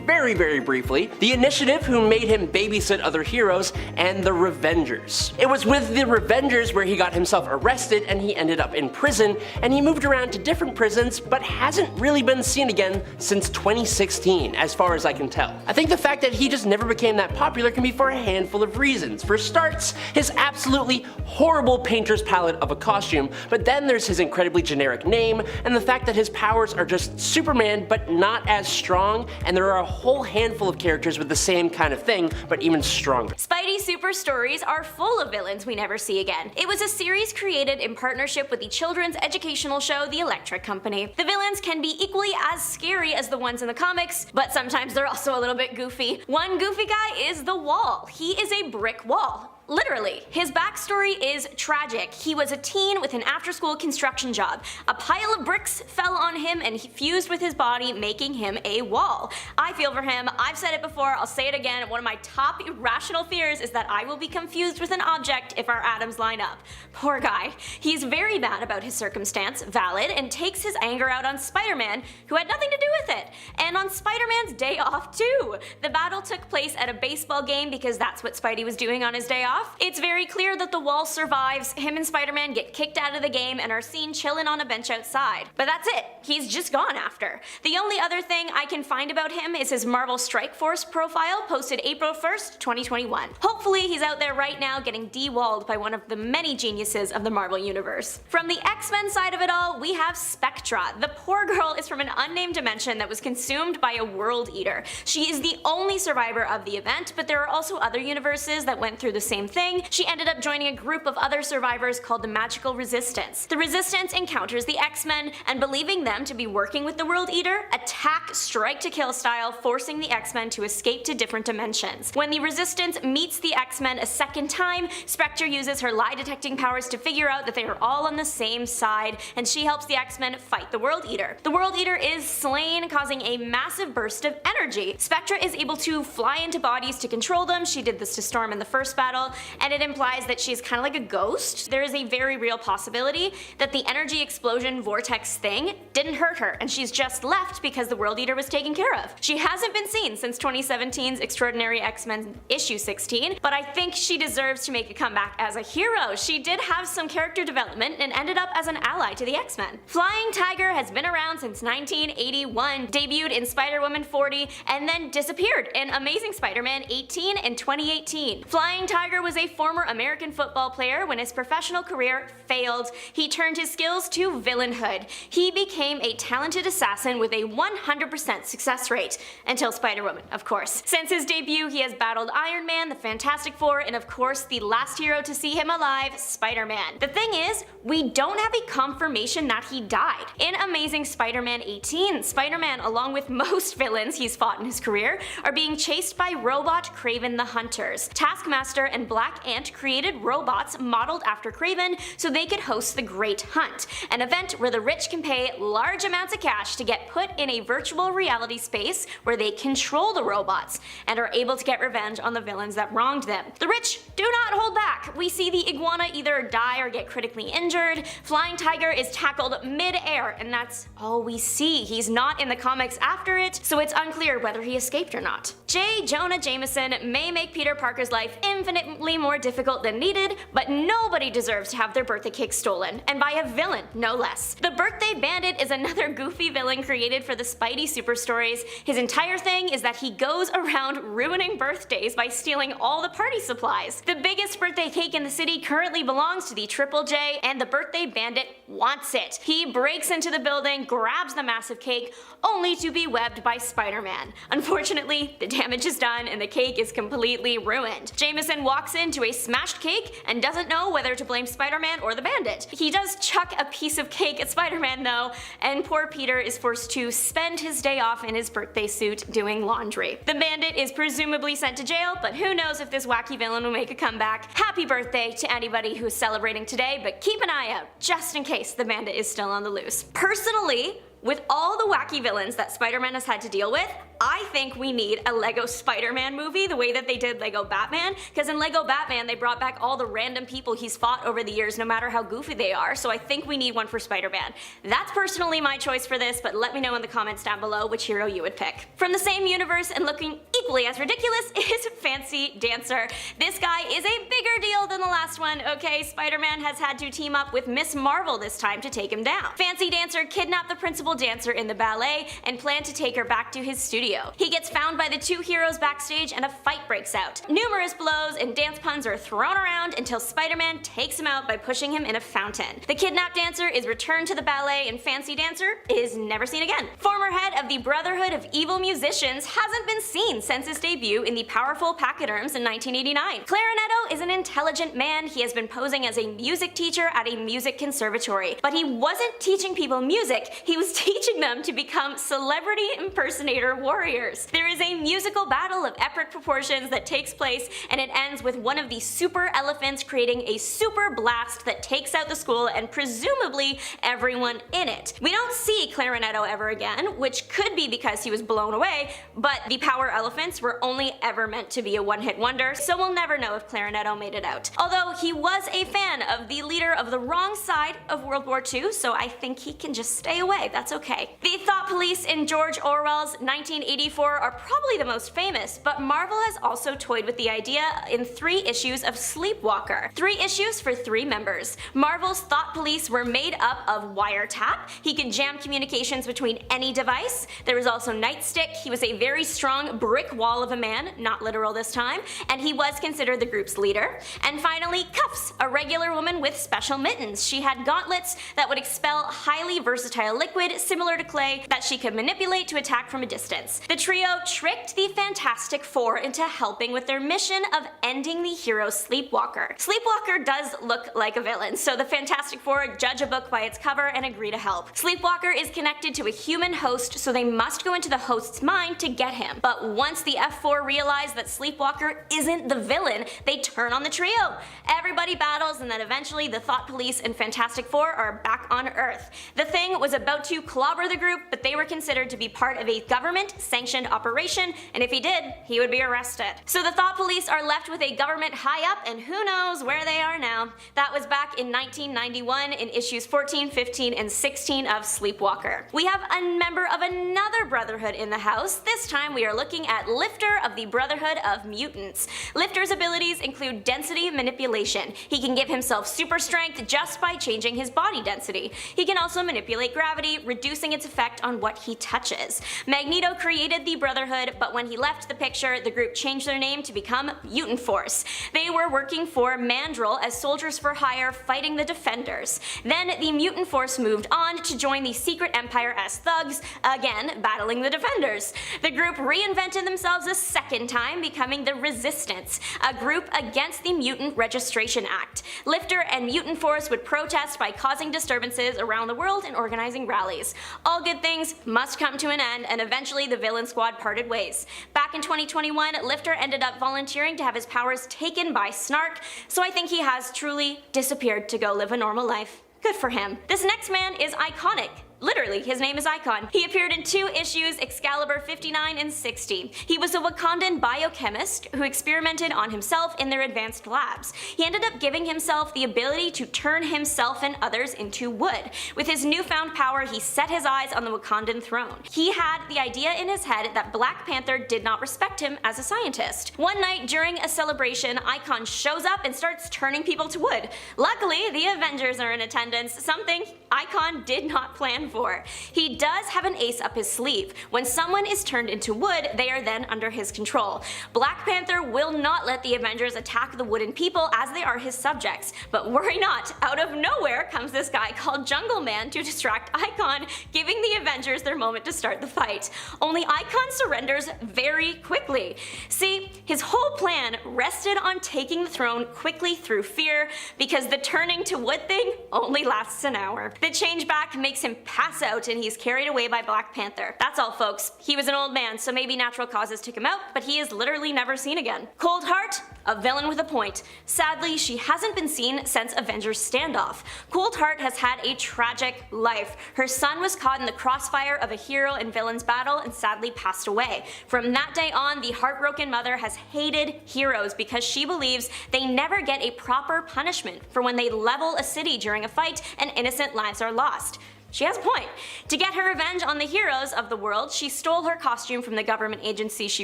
very, very briefly, the Initiative, who made him babysit other heroes, and the Revengers. It was with the Revengers where he got himself arrested and he ended up in prison, and he moved around to different prisons but hasn't really been seen again since 2016, as far as I can tell. I think the fact that he just never became that popular can be for a handful of reasons. For starts, his absolutely horrible painter's palette of a costume, but then there's his incredibly generic name, and the fact that his powers are just Superman but not as strong, and there are a whole handful of characters with the same kind of thing, but even stronger. Spidey Super Stories are full of villains we never see again. It was a series created in partnership with the children's educational show The Electric Company. The villains can be equally as scary as the ones in the comics, but sometimes they're also a little bit goofy. One goofy guy is the Wall. He is a brick wall. Literally. His backstory is tragic. He was a teen with an after-school construction job. A pile of bricks fell on him and he fused with his body, making him a wall. I feel for him. I've said it before, I'll say it again. One of my top irrational fears is that I will be confused with an object if our atoms line up. Poor guy. He's very mad about his circumstance, valid, and takes his anger out on Spider-Man, who had nothing to do with it. And on Spider-Man's day off too. The battle took place at a baseball game because that's what Spidey was doing on his day off. It's very clear that the Wall survives. Him and Spider-Man get kicked out of the game and are seen chilling on a bench outside. But that's it. He's just gone after. The only other thing I can find about him is his Marvel Strike Force profile posted April 1st, 2021. Hopefully he's out there right now getting de-walled by one of the many geniuses of the Marvel Universe. From the X-Men side of it all, we have Spectra. The poor girl is from an unnamed dimension that was consumed by a world eater. She is the only survivor of the event, but there are also other universes that went through the same thing. She ended up joining a group of other survivors called the Magical Resistance. The Resistance encounters the X-Men, and believing them to be working with the World Eater, attack strike to kill style, forcing the X-Men to escape to different dimensions. When the Resistance meets the X-Men a second time, Spectre uses her lie detecting powers to figure out that they are all on the same side, and she helps the X-Men fight the World Eater. The World Eater is slain, causing a massive burst of energy. Spectra is able to fly into bodies to control them. She did this to Storm in the first battle, and it implies that she's kind of like a ghost. There is a very real possibility that the energy explosion vortex thing didn't hurt her, and she's just left because the World Eater was taken care of. She hasn't been seen since 2017's Extraordinary X-Men issue 16, but I think she deserves to make a comeback as a hero. She did have some character development and ended up as an ally to the X-Men. Flying Tiger has been around since 1981, debuted in Spider-Woman 40, and then disappeared in Amazing Spider-Man 18 in 2018. Flying Tiger was a former American football player. When his professional career failed, he turned his skills to villainhood. He became a talented assassin with a 100% success rate, until Spider-Woman, of course. Since his debut, he has battled Iron Man, the Fantastic Four, and of course the last hero to see him alive, Spider-Man. The thing is, we don't have a confirmation that he died. In Amazing Spider-Man 18, Spider-Man, along with most villains he's fought in his career, are being chased by Robot Kraven the Hunters. Taskmaster and Black Ant created robots modeled after Kraven so they could host the Great Hunt, an event where the rich can pay large amounts of cash to get put in a virtual reality space where they control the robots and are able to get revenge on the villains that wronged them. The rich do not hold back. We see the iguana either die or get critically injured, Flying Tiger is tackled mid-air, and that's all we see. He's not in the comics after it, so it's unclear whether he escaped or not. J. Jonah Jameson may make Peter Parker's life infinitely more difficult than needed, but nobody deserves to have their birthday cake stolen, and by a villain, no less. The Birthday Bandit is another goofy villain created for the Spidey super stories. His entire thing is that he goes around ruining birthdays by stealing all the party supplies. The biggest birthday cake in the city currently belongs to the Triple J, and the Birthday Bandit wants it. He breaks into the building, grabs the massive cake, only to be webbed by Spider-Man. Unfortunately, the damage is done and the cake is completely ruined. Jameson walks into a smashed cake and doesn't know whether to blame Spider-Man or the Bandit. He does chuck a piece of cake at Spider-Man though, and poor Peter is forced to spend his day off in his birthday suit doing laundry. The Bandit is presumably sent to jail, but who knows if this wacky villain will make a comeback. Happy birthday to anybody who's celebrating today, but keep an eye out just in case the Bandit is still on the loose. Personally, with all the wacky villains that Spider-Man has had to deal with, I think we need a Lego Spider-Man movie the way that they did Lego Batman, because in Lego Batman they brought back all the random people he's fought over the years no matter how goofy they are, so I think we need one for Spider-Man. That's personally my choice for this, but let me know in the comments down below which hero you would pick. From the same universe and looking equally as ridiculous is Fancy Dancer. This guy is a bigger deal than the last one, okay? Spider-Man has had to team up with Miss Marvel this time to take him down. Fancy Dancer kidnapped the principal dancer in the ballet and planned to take her back to his studio. He gets found by the two heroes backstage and a fight breaks out. Numerous blows and dance puns are thrown around until Spider-Man takes him out by pushing him in a fountain. The kidnapped dancer is returned to the ballet and Fancy Dancer is never seen again. Former head of the Brotherhood of Evil Musicians hasn't been seen since his debut in the powerful Pachyderms in 1989. Clarinetto is an intelligent man. He has been posing as a music teacher at a music conservatory, but he wasn't teaching people music, he was teaching them to become celebrity impersonator warriors. There is a musical battle of epic proportions that takes place, and it ends with one of the super elephants creating a super blast that takes out the school and presumably everyone in it. We don't see Clarinetto ever again, which could be because he was blown away, but the power elephants were only ever meant to be a one-hit wonder, so we'll never know if Clarinetto made it out. Although he was a fan of the leader of the wrong side of World War II, so I think he can just stay away, that's okay. The Thought Police in George Orwell's 1984 are probably the most famous, but Marvel has also toyed with the idea in 3 issues of Sleepwalker. 3 issues for 3 members. Marvel's Thought Police were made up of Wiretap. He could jam communications between any device. There was also Nightstick. He was a very strong brick wall of a man, not literal this time, and he was considered the group's leader. And finally, Cuffs, a regular woman with special mittens. She had gauntlets that would expel highly versatile liquid similar to clay that she could manipulate to attack from a distance. The trio tricked the Fantastic Four into helping with their mission of ending the hero Sleepwalker. Sleepwalker does look like a villain, so the Fantastic Four judge a book by its cover and agree to help. Sleepwalker is connected to a human host, so they must go into the host's mind to get him. But once the F4 realize that Sleepwalker isn't the villain, they turn on the trio. Everybody battles, and then eventually the Thought Police and Fantastic Four are back on Earth. The Thing was about to clobber the group, but they were considered to be part of a government-sanctioned operation, and if he did, he would be arrested. So the Thought Police are left with a government high-up, and who knows where they are now. That was back in 1991 in issues 14, 15, and 16 of Sleepwalker. We have a member of another Brotherhood in the house. This time we are looking at Lifter of the Brotherhood of Mutants. Lifter's abilities include density manipulation. He can give himself super strength just by changing his body density. He can also manipulate gravity, reducing its effect on what he touches. Magneto created the Brotherhood, but when he left the picture, the group changed their name to become Mutant Force. They were working for Mandrill as soldiers for hire fighting the Defenders. Then the Mutant Force moved on to join the Secret Empire as thugs, again battling the Defenders. The group reinvented themselves a second time, becoming the Resistance, a group against the Mutant Registration Act. Lifter and Mutant Force would protest by causing disturbances around the world and organizing rallies. bodies. All good things must come to an end, and eventually the villain squad parted ways. Back in 2021, Lifter ended up volunteering to have his powers taken by Snark, so I think he has truly disappeared to go live a normal life. Good for him. This next man is iconic. Literally, his name is Icon. He appeared in 2 issues, Excalibur 59 and 60. He was a Wakandan biochemist who experimented on himself in their advanced labs. He ended up giving himself the ability to turn himself and others into wood. With his newfound power, he set his eyes on the Wakandan throne. He had the idea in his head that Black Panther did not respect him as a scientist. One night during a celebration, Icon shows up and starts turning people to wood. Luckily, the Avengers are in attendance, something Icon did not plan for. He does have an ace up his sleeve. When someone is turned into wood, they are then under his control. Black Panther will not let the Avengers attack the wooden people as they are his subjects. But worry not, out of nowhere comes this guy called Jungle Man to distract Icon, giving the Avengers their moment to start the fight. Only Icon surrenders very quickly. See, his whole plan rested on taking the throne quickly through fear, because the turning to wood thing only lasts an hour. The change back makes him pass out and he's carried away by Black Panther. That's all, folks. He was an old man, so maybe natural causes took him out, but he is literally never seen again. Coldart, a villain with a point. Sadly, she hasn't been seen since Avengers Standoff. Coldart has had a tragic life. Her son was caught in the crossfire of a hero and villain's battle and sadly passed away. From that day on, the heartbroken mother has hated heroes because she believes they never get a proper punishment for when they level a city during a fight and innocent lives are lost. She has a point. To get her revenge on the heroes of the world, she stole her costume from the government agency she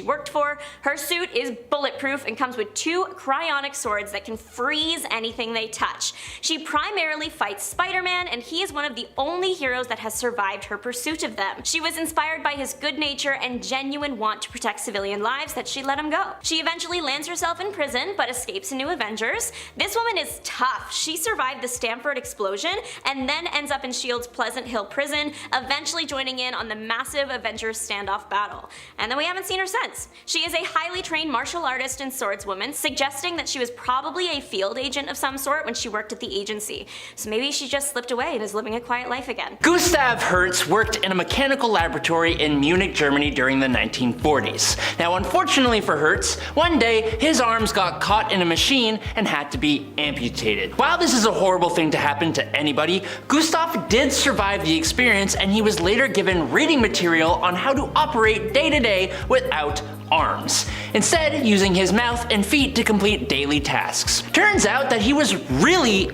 worked for. Her suit is bulletproof and comes with 2 cryonic swords that can freeze anything they touch. She primarily fights Spider-Man, and he is one of the only heroes that has survived her pursuit of them. She was inspired by his good nature and genuine want to protect civilian lives that she let him go. She eventually lands herself in prison, but escapes in New Avengers. This woman is tough. She survived the Stamford explosion and then ends up in S.H.I.E.L.D.'s Pleasant Hill prison, eventually joining in on the massive Avengers Standoff battle. And then we haven't seen her since. She is a highly trained martial artist and swordswoman, suggesting that she was probably a field agent of some sort when she worked at the agency. So maybe she just slipped away and is living a quiet life again. Gustaf Hertz worked in a mechanical laboratory in Munich, Germany during the 1940s. Now, unfortunately for Hertz, one day his arms got caught in a machine and had to be amputated. While this is a horrible thing to happen to anybody, Gustaf did survive the experience, and he was later given reading material on how to operate day to day without arms, instead using his mouth and feet to complete daily tasks. Turns out that he was really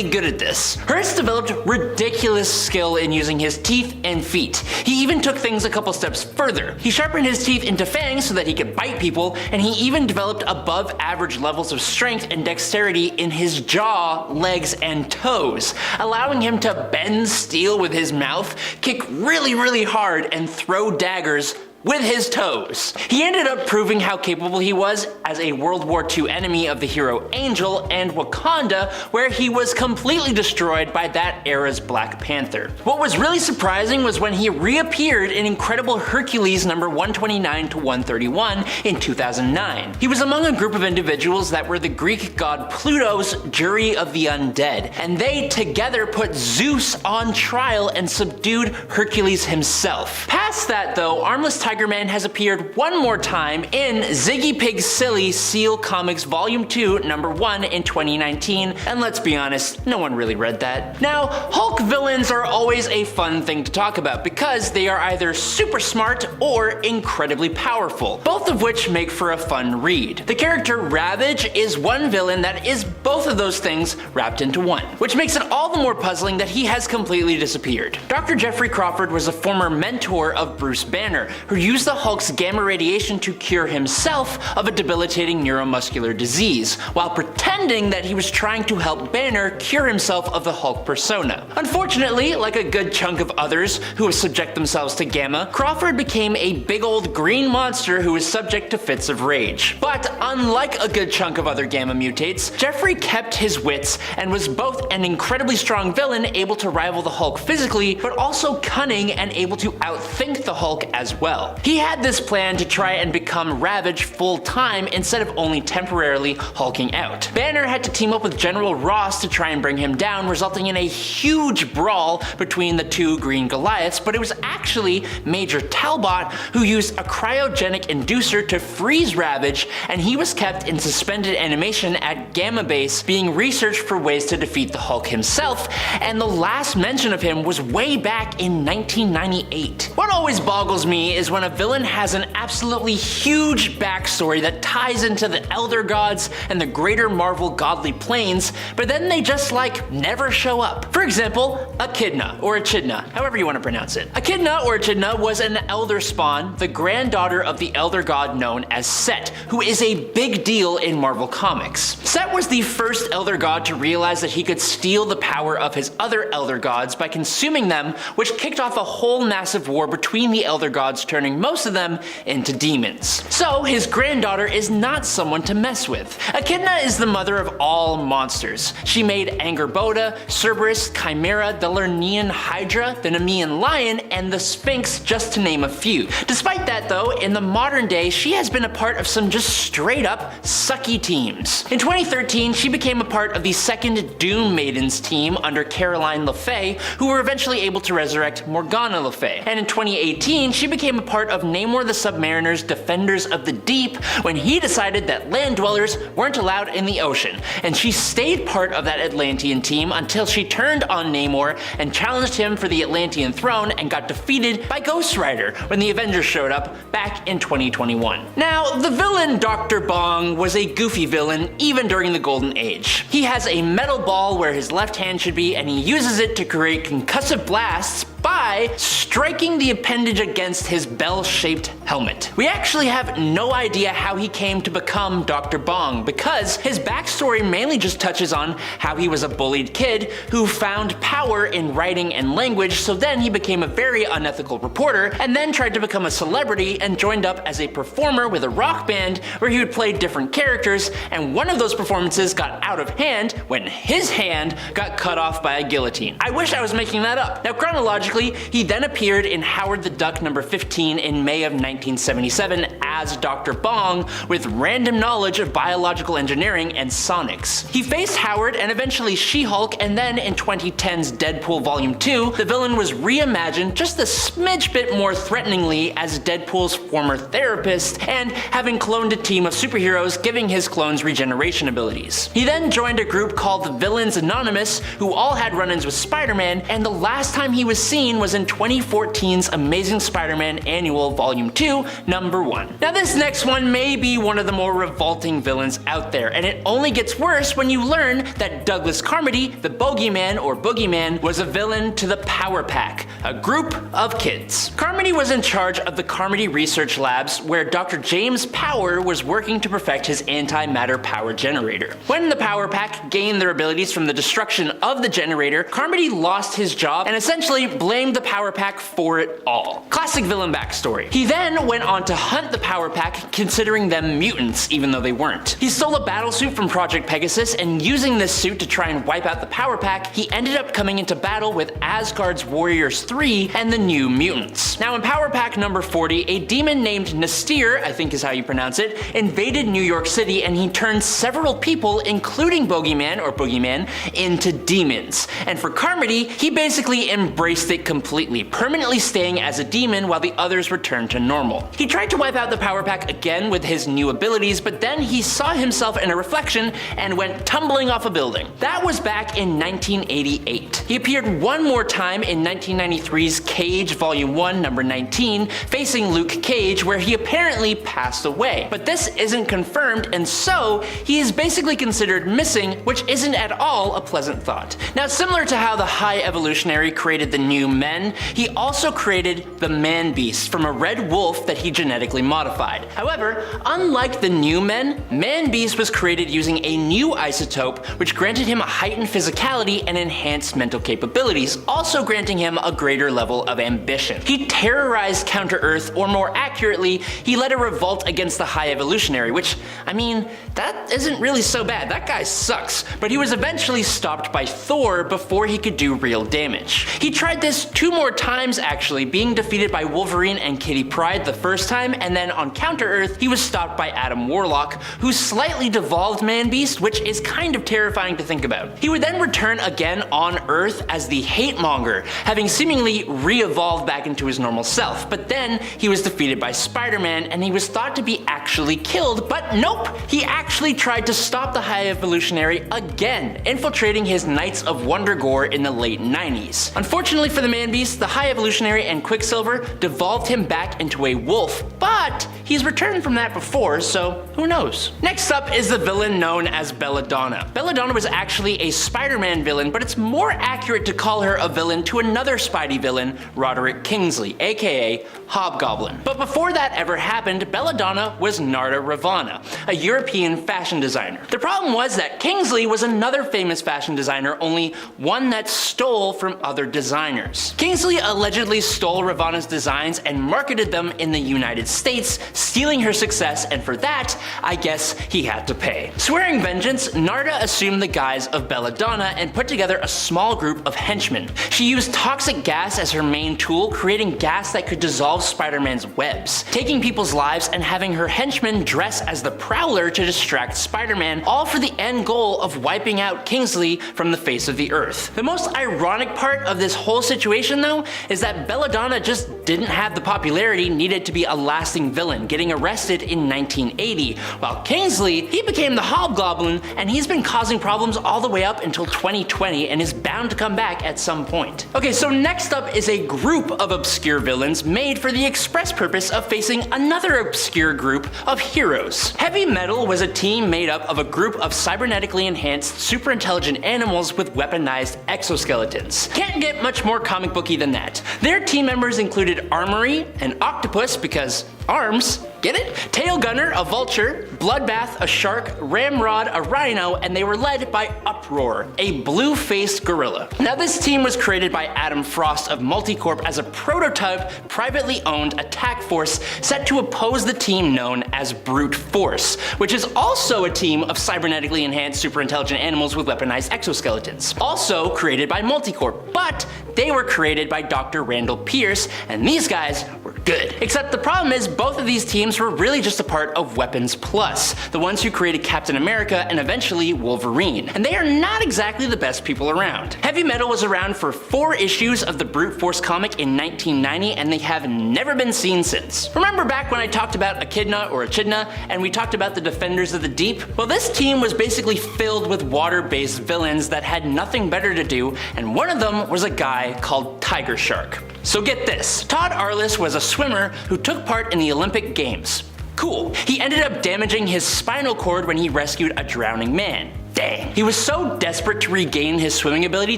good at this. Hertz developed ridiculous skill in using his teeth and feet. He even took things a couple steps further. He sharpened his teeth into fangs so that he could bite people, and he even developed above average levels of strength and dexterity in his jaw, legs, and toes, allowing him to bend steel with his mouth, kick really hard, and throw daggers with his toes. He ended up proving how capable he was as a World War II enemy of the hero Angel and Wakanda, where he was completely destroyed by that era's Black Panther. What was really surprising was when he reappeared in Incredible Hercules number 129 to 131 in 2009. He was among a group of individuals that were the Greek god Pluto's jury of the undead, and they together put Zeus on trial and subdued Hercules himself. Past that though, Armless Tiger Man has appeared one more time in Ziggy Pig's Silly Seal Comics Volume 2 number 1 in 2019, and let's be honest, no one really read that. Now, Hulk villains are always a fun thing to talk about because they are either super smart or incredibly powerful, both of which make for a fun read. The character Ravage is one villain that is both of those things wrapped into one, which makes it all the more puzzling that he has completely disappeared. Dr. Jeffrey Crawford was a former mentor of Bruce Banner, who used the Hulk's gamma radiation to cure himself of a debilitating neuromuscular disease, while pretending that he was trying to help Banner cure himself of the Hulk persona. Unfortunately, like a good chunk of others who subject themselves to gamma, Crawford became a big old green monster who was subject to fits of rage. But unlike a good chunk of other gamma mutates, Jeffrey kept his wits and was both an incredibly strong villain able to rival the Hulk physically, but also cunning and able to outthink the Hulk as well. well. He had this plan to try and become Ravage full-time instead of only temporarily hulking out. Banner had to team up with General Ross to try and bring him down, resulting in a huge brawl between the two Green Goliaths, but it was actually Major Talbot who used a cryogenic inducer to freeze Ravage, and he was kept in suspended animation at Gamma Base being researched for ways to defeat the Hulk himself, and the last mention of him was way back in 1998. What always boggles me is when a villain has an absolutely huge backstory that ties into the Elder Gods and the greater Marvel godly planes, but then they just never show up. For example, Achidna, or Achidna, however you want to pronounce it. Achidna, or Achidna, was an Elder Spawn, the granddaughter of the Elder God known as Set, who is a big deal in Marvel Comics. Set was the first Elder God to realize that he could steal the power of his other Elder Gods by consuming them, which kicked off a whole massive war between the Elder Gods, turning most of them into demons. So his granddaughter is not someone to mess with. Echidna is the mother of all monsters. She made Angerboda, Cerberus, Chimera, the Lernean Hydra, the Nemean Lion, and the Sphinx, just to name a few. Despite that though, in the modern day, she has been a part of some just straight up sucky teams. In 2013, she became a part of the second Doom Maidens team under Caroline LeFay, who were eventually able to resurrect Morgana Le Fay. And in 2018, she became a part of Namor the Submariner's Defenders of the Deep when he decided that land dwellers weren't allowed in the ocean, and she stayed part of that Atlantean team until she turned on Namor and challenged him for the Atlantean throne and got defeated by Ghost Rider when the Avengers showed up back in 2021. Now, the villain Dr. Bong was a goofy villain even during the Golden Age. He has a metal ball where his left hand should be, and he uses it to create concussive blasts by striking the appendage against his bell-shaped helmet. We actually have no idea how he came to become Dr. Bong, because his backstory mainly just touches on how he was a bullied kid who found power in writing and language, so then he became a very unethical reporter, and then tried to become a celebrity and joined up as a performer with a rock band where he would play different characters, and one of those performances got out of hand when his hand got cut off by a guillotine. I wish I was making that up. Now, chronologically, he then appeared in Howard the Duck number 15 in May of 1977 as Dr. Bong with random knowledge of biological engineering and sonics. He faced Howard and eventually She-Hulk, and then in 2010's Deadpool Volume 2, the villain was reimagined just a smidge bit more threateningly as Deadpool's former therapist, and having cloned a team of superheroes, giving his clones regeneration abilities. He then joined a group called the Villains Anonymous, who all had run-ins with Spider-Man, and the last time he was seen was in 2014's Amazing Spider-Man Annual Volume 2, Number 1. Now this next one may be one of the more revolting villains out there, and it only gets worse when you learn that Douglas Carmody, the Bogeyman or Boogeyman, was a villain to the Power Pack, a group of kids. Carmody was in charge of the Carmody Research Labs, where Dr. James Power was working to perfect his antimatter power generator. When the Power Pack gained their abilities from the destruction of the generator, Carmody lost his job and essentially blamed the Power Pack for it all. Classic villain backstory. He then went on to hunt the Power Pack, considering them mutants even though they weren't. He stole a battlesuit from Project Pegasus, and using this suit to try and wipe out the Power Pack, he ended up coming into battle with Asgard's Warriors 3 and the New Mutants. Now in Power Pack number 40, a demon named Nastir, I think is how you pronounce it, invaded New York City, and he turned several people, including Bogeyman or Boogeyman, into demons. And for Carmody, he basically embraced it completely, permanently staying as a demon while the others returned to normal. He tried to wipe out the Power Pack again with his new abilities, but then he saw himself in a reflection and went tumbling off a building. That was back in 1988. He appeared one more time in 1993's Cage Volume 1, number 19, facing Luke Cage, where he apparently passed away. But this isn't confirmed, and so he is basically considered missing, which isn't at all a pleasant thought. Now, similar to how the High Evolutionary created the New Men, he also created the Man Beast from a red wolf that he genetically modified. However, unlike the New Men, Man Beast was created using a new isotope which granted him a heightened physicality and enhanced mental capabilities, also granting him a greater level of ambition. He terrorized Counter-Earth, or more accurately, he led a revolt against the High Evolutionary, which, I mean, that isn't really so bad. That guy sucks. But he was eventually stopped by Thor before he could do real damage. He tried this 2 2 more times actually, being defeated by Wolverine and Kitty Pryde the first time, and then on Counter-Earth, he was stopped by Adam Warlock, who slightly devolved Man-Beast, which is kind of terrifying to think about. He would then return again on Earth as the Hate-Monger, having seemingly re-evolved back into his normal self, but then he was defeated by Spider-Man and he was thought to be actually killed, but nope! He actually tried to stop the High Evolutionary again, infiltrating his Knights of Wundagore in the late 90s. Unfortunately for the Man-Beast, the High Evolutionary and Quicksilver devolved him back into a wolf, but he's returned from that before, so who knows? Next up is the villain known as Belelladonna. Belelladonna was actually a Spider-Man villain, but it's more accurate to call her a villain to another Spidey villain, Roderick Kingsley, aka Hobgoblin. But before that ever happened, Belelladonna was Narda Ravana, a European fashion designer. The problem was that Kingsley was another famous fashion designer, only one that stole from other designers. Kingsley allegedly stole Ravana's designs and marketed them in the United States, stealing her success, and for that, I guess he had to pay. Swearing vengeance, Narda assumed the guise of Belelladonna and put together a small group of henchmen. She used toxic gas as her main tool, creating gas that could dissolve Spider-Man's webs, taking people's lives and having her henchmen dress as the Prowler to distract Spider-Man, all for the end goal of wiping out Kingsley from the face of the earth. The most ironic part of this whole situation though is that Belelladonna just didn't have the popularity needed to be a lasting villain, getting arrested in 1980, while Kingsley, he became the Hobgoblin and he's been causing problems all the way up until 2020 and is bound to come back at some point. Okay, so next up is a group of obscure villains made for the express purpose of facing another obscure group of heroes. Heavy Metal was a team made up of a group of cybernetically enhanced super intelligent animals with weaponized exoskeletons. Can't get much more comic booky than that. Their team members included Armory, an octopus because arms, get it? Tail Gunner, a vulture, Bloodbath, a shark, Ramrod, a rhino, and they were led by Uproar, a blue-faced gorilla. Now this team was created by Adam Frost of Multicorp as a prototype, privately owned attack force set to oppose the team known as Brute Force, which is also a team of cybernetically enhanced super intelligent animals with weaponized exoskeletons. Also created by Multicorp, but they were created by Dr. Randall Pierce, and these guys were good. Except the problem is both of these teams were really just a part of Weapons Plus, the ones who created Captain America and eventually Wolverine, and they are not exactly the best people around. Heavy Metal was around for 4 issues of the Brute Force comic in 1990, and they have never been seen since. Remember back when I talked about Achidna or Achidna, and we talked about the Defenders of the Deep? Well, this team was basically filled with water-based villains that had nothing better to do, and one of them was a guy called Tiger Shark. So get this, Todd Arliss was a swimmer who took part in the Olympic Games. Cool. He ended up damaging his spinal cord when he rescued a drowning man. Dang. He was so desperate to regain his swimming ability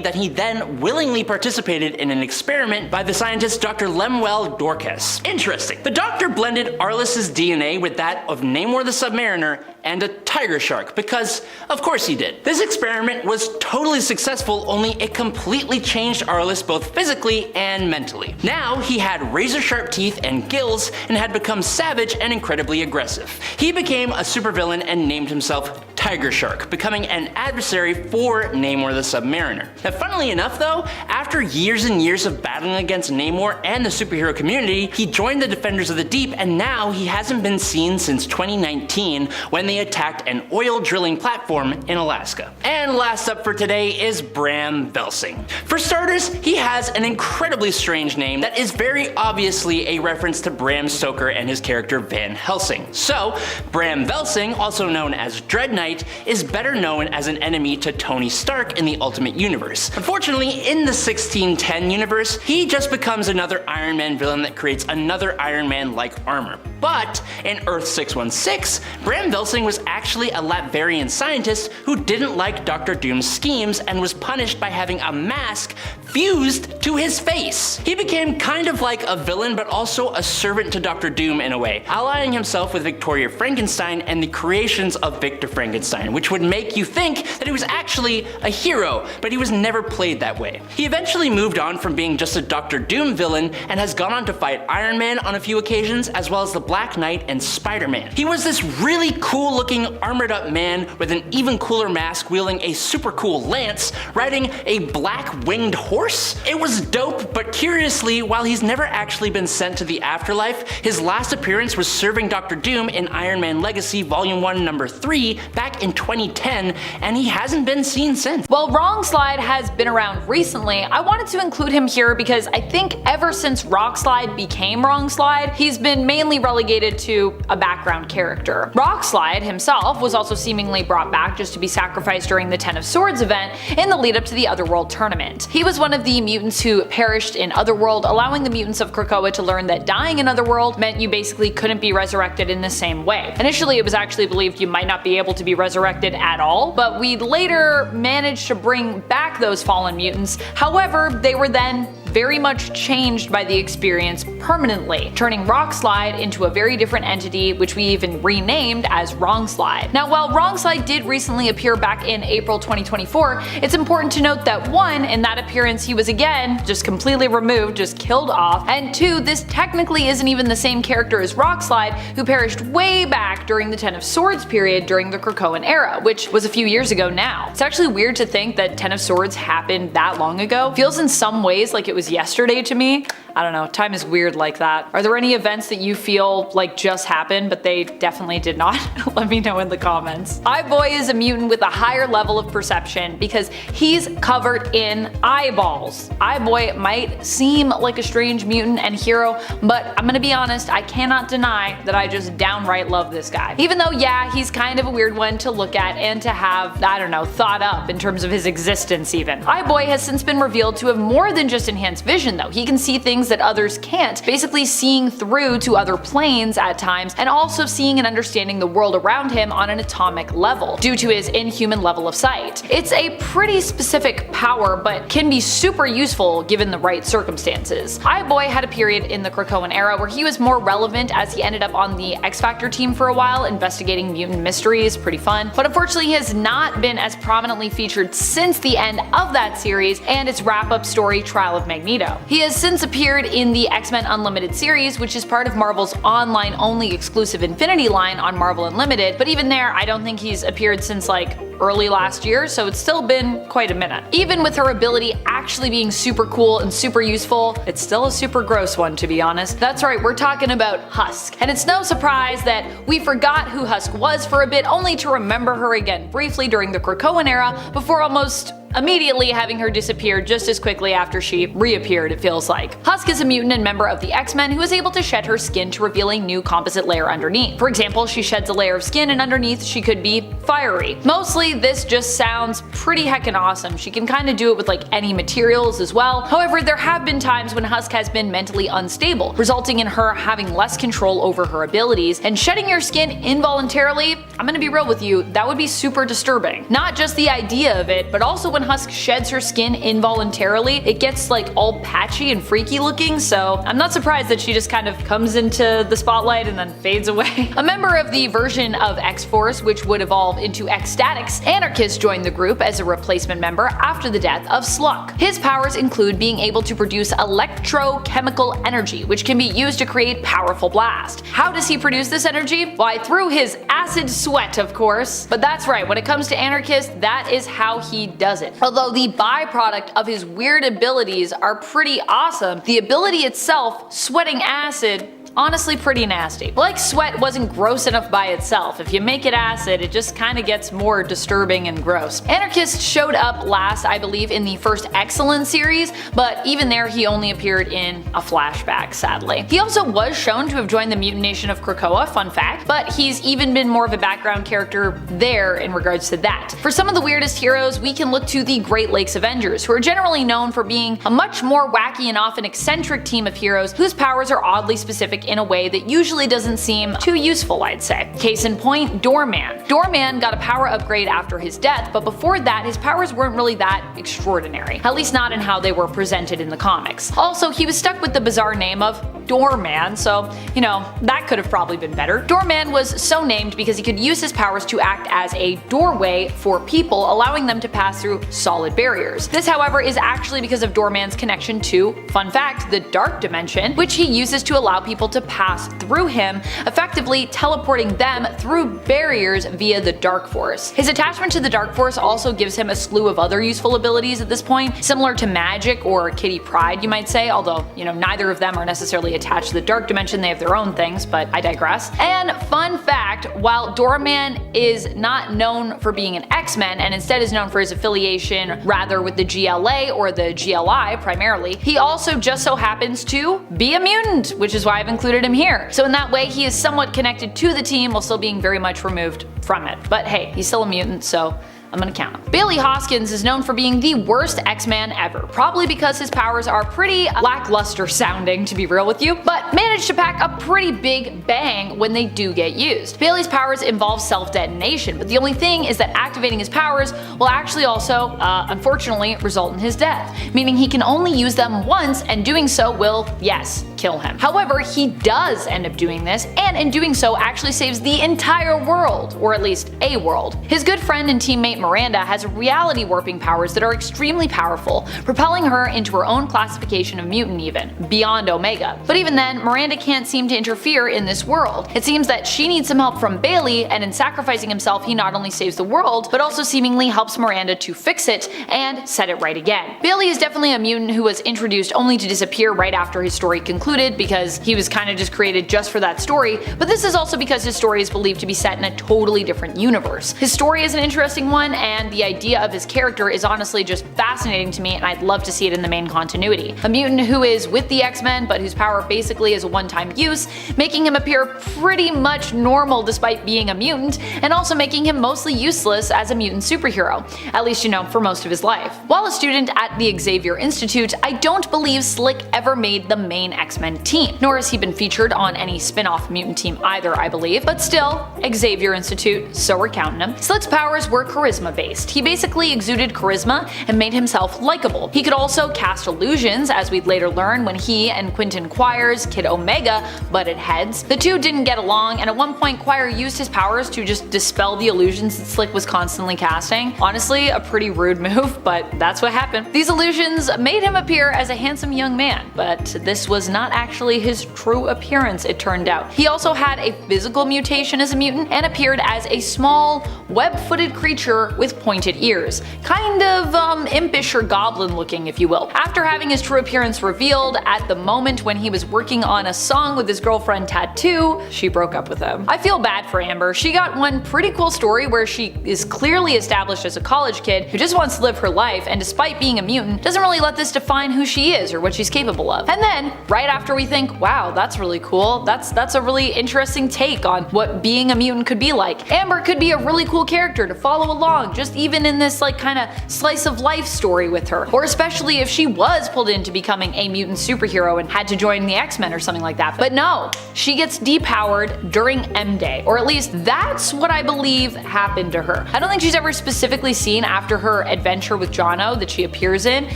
that he then willingly participated in an experiment by the scientist Dr. Lemuel Dorcas. Interesting. The doctor blended Arliss's DNA with that of Namor the Submariner and a tiger shark, because of course he did. This experiment was totally successful, only it completely changed Arliss both physically and mentally. Now he had razor sharp teeth and gills and had become savage and incredibly aggressive. He became a supervillain and named himself Tiger Shark, becoming an adversary for Namor the Submariner. Now funnily enough though, after years and years of battling against Namor and the superhero community, he joined the Defenders of the Deep, and now he hasn't been seen since 2019 when they attacked an oil drilling platform in Alaska. And last up for today is Bram Veling. For starters, he has an incredibly strange name that is very obviously a reference to Bram Stoker and his character Van Helsing. So, Bram Veling, also known as Dread Knight, is better known as an enemy to Tony Stark in the Ultimate Universe. Unfortunately, in the 1610 universe, he just becomes another Iron Man villain that creates another Iron Man-like armor. But in Earth 616, Bram Veling was actually a Latverian scientist who didn't like Dr. Doom's schemes and was punished by having a mask fused to his face. He became kind of like a villain, but also a servant to Dr. Doom in a way, allying himself with Victoria Frankenstein and the creations of Victor Frankenstein Frankenstein, which would make you think that he was actually a hero, but he was never played that way. He eventually moved on from being just a Dr. Doom villain and has gone on to fight Iron Man on a few occasions, as well as the Black Knight and Spider-Man. He was this really cool looking armored up man with an even cooler mask, wielding a super cool lance, riding a black winged horse. It was dope, but curiously, while he's never actually been sent to the afterlife, his last appearance was serving Dr. Doom in Iron Man Legacy Volume 1 Number 3 back in 2010, and he hasn't been seen since. While Wrongslide has been around recently, I wanted to include him here because I think ever since Rockslide became Wrongslide, he's been mainly relegated to a background character. Rockslide himself was also seemingly brought back just to be sacrificed during the Ten of Swords event in the lead up to the Otherworld tournament. He was one of the mutants who perished in Otherworld, allowing the mutants of Krakoa to learn that dying in Otherworld meant you basically couldn't be resurrected in the same way. Initially it was actually believed you might not be able to be resurrected at all, but we later managed to bring back those fallen mutants. However, they were then very much changed by the experience permanently, turning Rockslide into a very different entity, which we even renamed as Wrongslide. Now, while Wrongslide did recently appear back in April 2024, it's important to note that 1, in that appearance he was again just completely removed, just killed off, and 2, this technically isn't even the same character as Rockslide, who perished way back during the Ten of Swords period during the Krakoan era, which was a few years ago now. It's actually weird to think that Ten of Swords happened that long ago. Feels in some ways like it was yesterday to me. I don't know, time is weird like that. Are there any events that you feel like just happened, but they definitely did not? Let me know in the comments. IBoy is a mutant with a higher level of perception because he's covered in eyeballs. IBoy might seem like a strange mutant and hero, but I'm gonna be honest, I cannot deny that I just downright love this guy. Even though, yeah, he's kind of a weird one to look at and to have, I don't know, thought up in terms of his existence even. IBoy has since been revealed to have more than just enhanced vision though. He can see things that others can't, basically seeing through to other planes at times, and also seeing and understanding the world around him on an atomic level, due to his inhuman level of sight. It's a pretty specific power, but can be super useful given the right circumstances. IBoy had a period in the Krakoan era where he was more relevant as he ended up on the X Factor team for a while, investigating mutant mysteries, pretty fun, but unfortunately he has not been as prominently featured since the end of that series and its wrap-up story Trial of Magneto. He has since appeared in the X-Men Unlimited series, which is part of Marvel's online-only exclusive Infinity line on Marvel Unlimited, but even there I don't think he's appeared since like early last year, so it's still been quite a minute. Even with her ability actually being super cool and super useful, it's still a super gross one to be honest. That's right, we're talking about Husk. And it's no surprise that we forgot who Husk was for a bit, only to remember her again briefly during the Krakoan era, before almost immediately having her disappear just as quickly after she reappeared, it feels like. Husk is a mutant and member of the X-Men who is able to shed her skin to reveal a new composite layer underneath. For example, she sheds a layer of skin and underneath she could be fiery. Mostly this just sounds pretty heckin' awesome. She can kinda do it with like any materials as well. However, there have been times when Husk has been mentally unstable, resulting in her having less control over her abilities, and shedding your skin involuntarily, I'm gonna be real with you, that would be super disturbing. Not just the idea of it, but also when Husk sheds her skin involuntarily, it gets like all patchy and freaky looking, so I'm not surprised that she just kind of comes into the spotlight and then fades away. A member of the version of X-Force which would evolve into X-Statix, Anarchist joined the group as a replacement member after the death of Sluk. His powers include being able to produce electrochemical energy, which can be used to create powerful blast. How does he produce this energy? Why, through his acid sweat, of course. But that's right, when it comes to Anarchist, that is how he does it. Although the byproduct of his weird abilities are pretty awesome, the ability itself, sweating acid, honestly pretty nasty. Like sweat wasn't gross enough by itself. If you make it acid, it just kinda gets more disturbing and gross. Anarchist showed up last, I believe, in the first Excellent series, but even there he only appeared in a flashback, sadly. He also was shown to have joined the mutant nation of Krakoa, fun fact, but he's even been more of a background character there in regards to that. For some of the weirdest heroes, we can look to the Great Lakes Avengers, who are generally known for being a much more wacky and often eccentric team of heroes whose powers are oddly specific in a way that usually doesn't seem too useful, I'd say. Case in point, Doorman. Doorman got a power upgrade after his death, but before that his powers weren't really that extraordinary, at least not in how they were presented in the comics. Also, he was stuck with the bizarre name of Doorman, so, you know, that could have probably been better. Doorman was so named because he could use his powers to act as a doorway for people, allowing them to pass through solid barriers. This, however, is actually because of Doorman's connection to, fun fact, the dark dimension, which he uses to allow people to pass through him, effectively teleporting them through barriers via the dark force. His attachment to the dark force also gives him a slew of other useful abilities at this point, similar to magic or Kitty Pryde, you might say, although, you know, neither of them are necessarily attached to the dark dimension, they have their own things, but I digress. And fun fact, while Doorman is not known for being an X-Men and instead is known for his affiliation rather with the GLA or the GLI primarily, he also just so happens to be a mutant, which is why I've included him here. So in that way, he is somewhat connected to the team while still being very much removed from it. But hey, he's still a mutant, so I'm gonna count him. Bailey Hoskins is known for being the worst X-Man ever, probably because his powers are pretty lackluster sounding, to be real with you, but managed to pack a pretty big bang when they do get used. Bailey's powers involve self-detonation, but the only thing is that activating his powers will actually also, unfortunately, result in his death, meaning he can only use them once, and doing so will, yes, kill him. However, he does end up doing this, and in doing so actually saves the entire world, or at least a world. His good friend and teammate Miranda has reality warping powers that are extremely powerful, propelling her into her own classification of mutant even, beyond Omega. But even then, Miranda can't seem to interfere in this world. It seems that she needs some help from Bailey, and in sacrificing himself he not only saves the world, but also seemingly helps Miranda to fix it and set it right again. Bailey is definitely a mutant who was introduced only to disappear right after his story concluded, because he was kind of just created just for that story, but this is also because his story is believed to be set in a totally different universe. His story is an interesting one, and the idea of his character is honestly just fascinating to me, and I'd love to see it in the main continuity. A mutant who is with the X-Men, but whose power basically is a one-time use, making him appear pretty much normal despite being a mutant, and also making him mostly useless as a mutant superhero, at least, you know, for most of his life. While a student at the Xavier Institute, I don't believe Slick ever made the main X-Men team, nor has he been featured on any spin-off mutant team either, I believe, but still, Xavier Institute, so we're counting him. Slick's powers were charisma-based. He basically exuded charisma and made himself likable. He could also cast illusions, as we'd later learn when he and Quentin Quire's Kid Omega butted heads. The two didn't get along, and at one point Quire used his powers to just dispel the illusions that Slick was constantly casting. Honestly, a pretty rude move, but that's what happened. These illusions made him appear as a handsome young man, but this was not actually his true appearance, it turned out. He also had a physical mutation as a mutant and appeared as a small, web-footed creature with pointed ears. Kind of impish or goblin looking, if you will. After having his true appearance revealed at the moment when he was working on a song with his girlfriend Tattoo, she broke up with him. I feel bad for Amber. She got one pretty cool story where she is clearly established as a college kid who just wants to live her life, and despite being a mutant, doesn't really let this define who she is or what she's capable of. And then, right after we think, wow, that's really cool, that's a really interesting take on what being a mutant could be like, Amber could be a really cool character to follow along, just even in this like kind of slice of life story with her, or especially if she was pulled into becoming a mutant superhero and had to join the X-Men or something like that. But no, she gets depowered during M-Day, or at least that's what I believe happened to her. I don't think she's ever specifically seen after her adventure with Jono that she appears in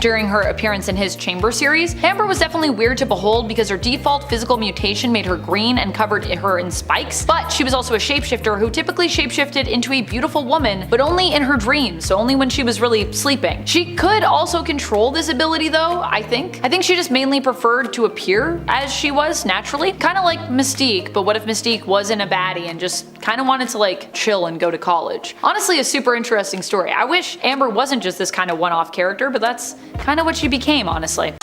during her appearance in his Chamber series. Amber was definitely weird to behold because her default physical mutation made her green and covered her in spikes, but she was also a shapeshifter who typically shapeshifted into a beautiful woman, but only in her dreams, so only when she was really sleeping. She could also control this ability though, I think. I think she just mainly preferred to appear as she was naturally. Kinda like Mystique, but what if Mystique wasn't a baddie and just kinda wanted to like chill and go to college? Honestly, a super interesting story. I wish Amber wasn't just this kind of one-off character, but that's kinda what she became, honestly.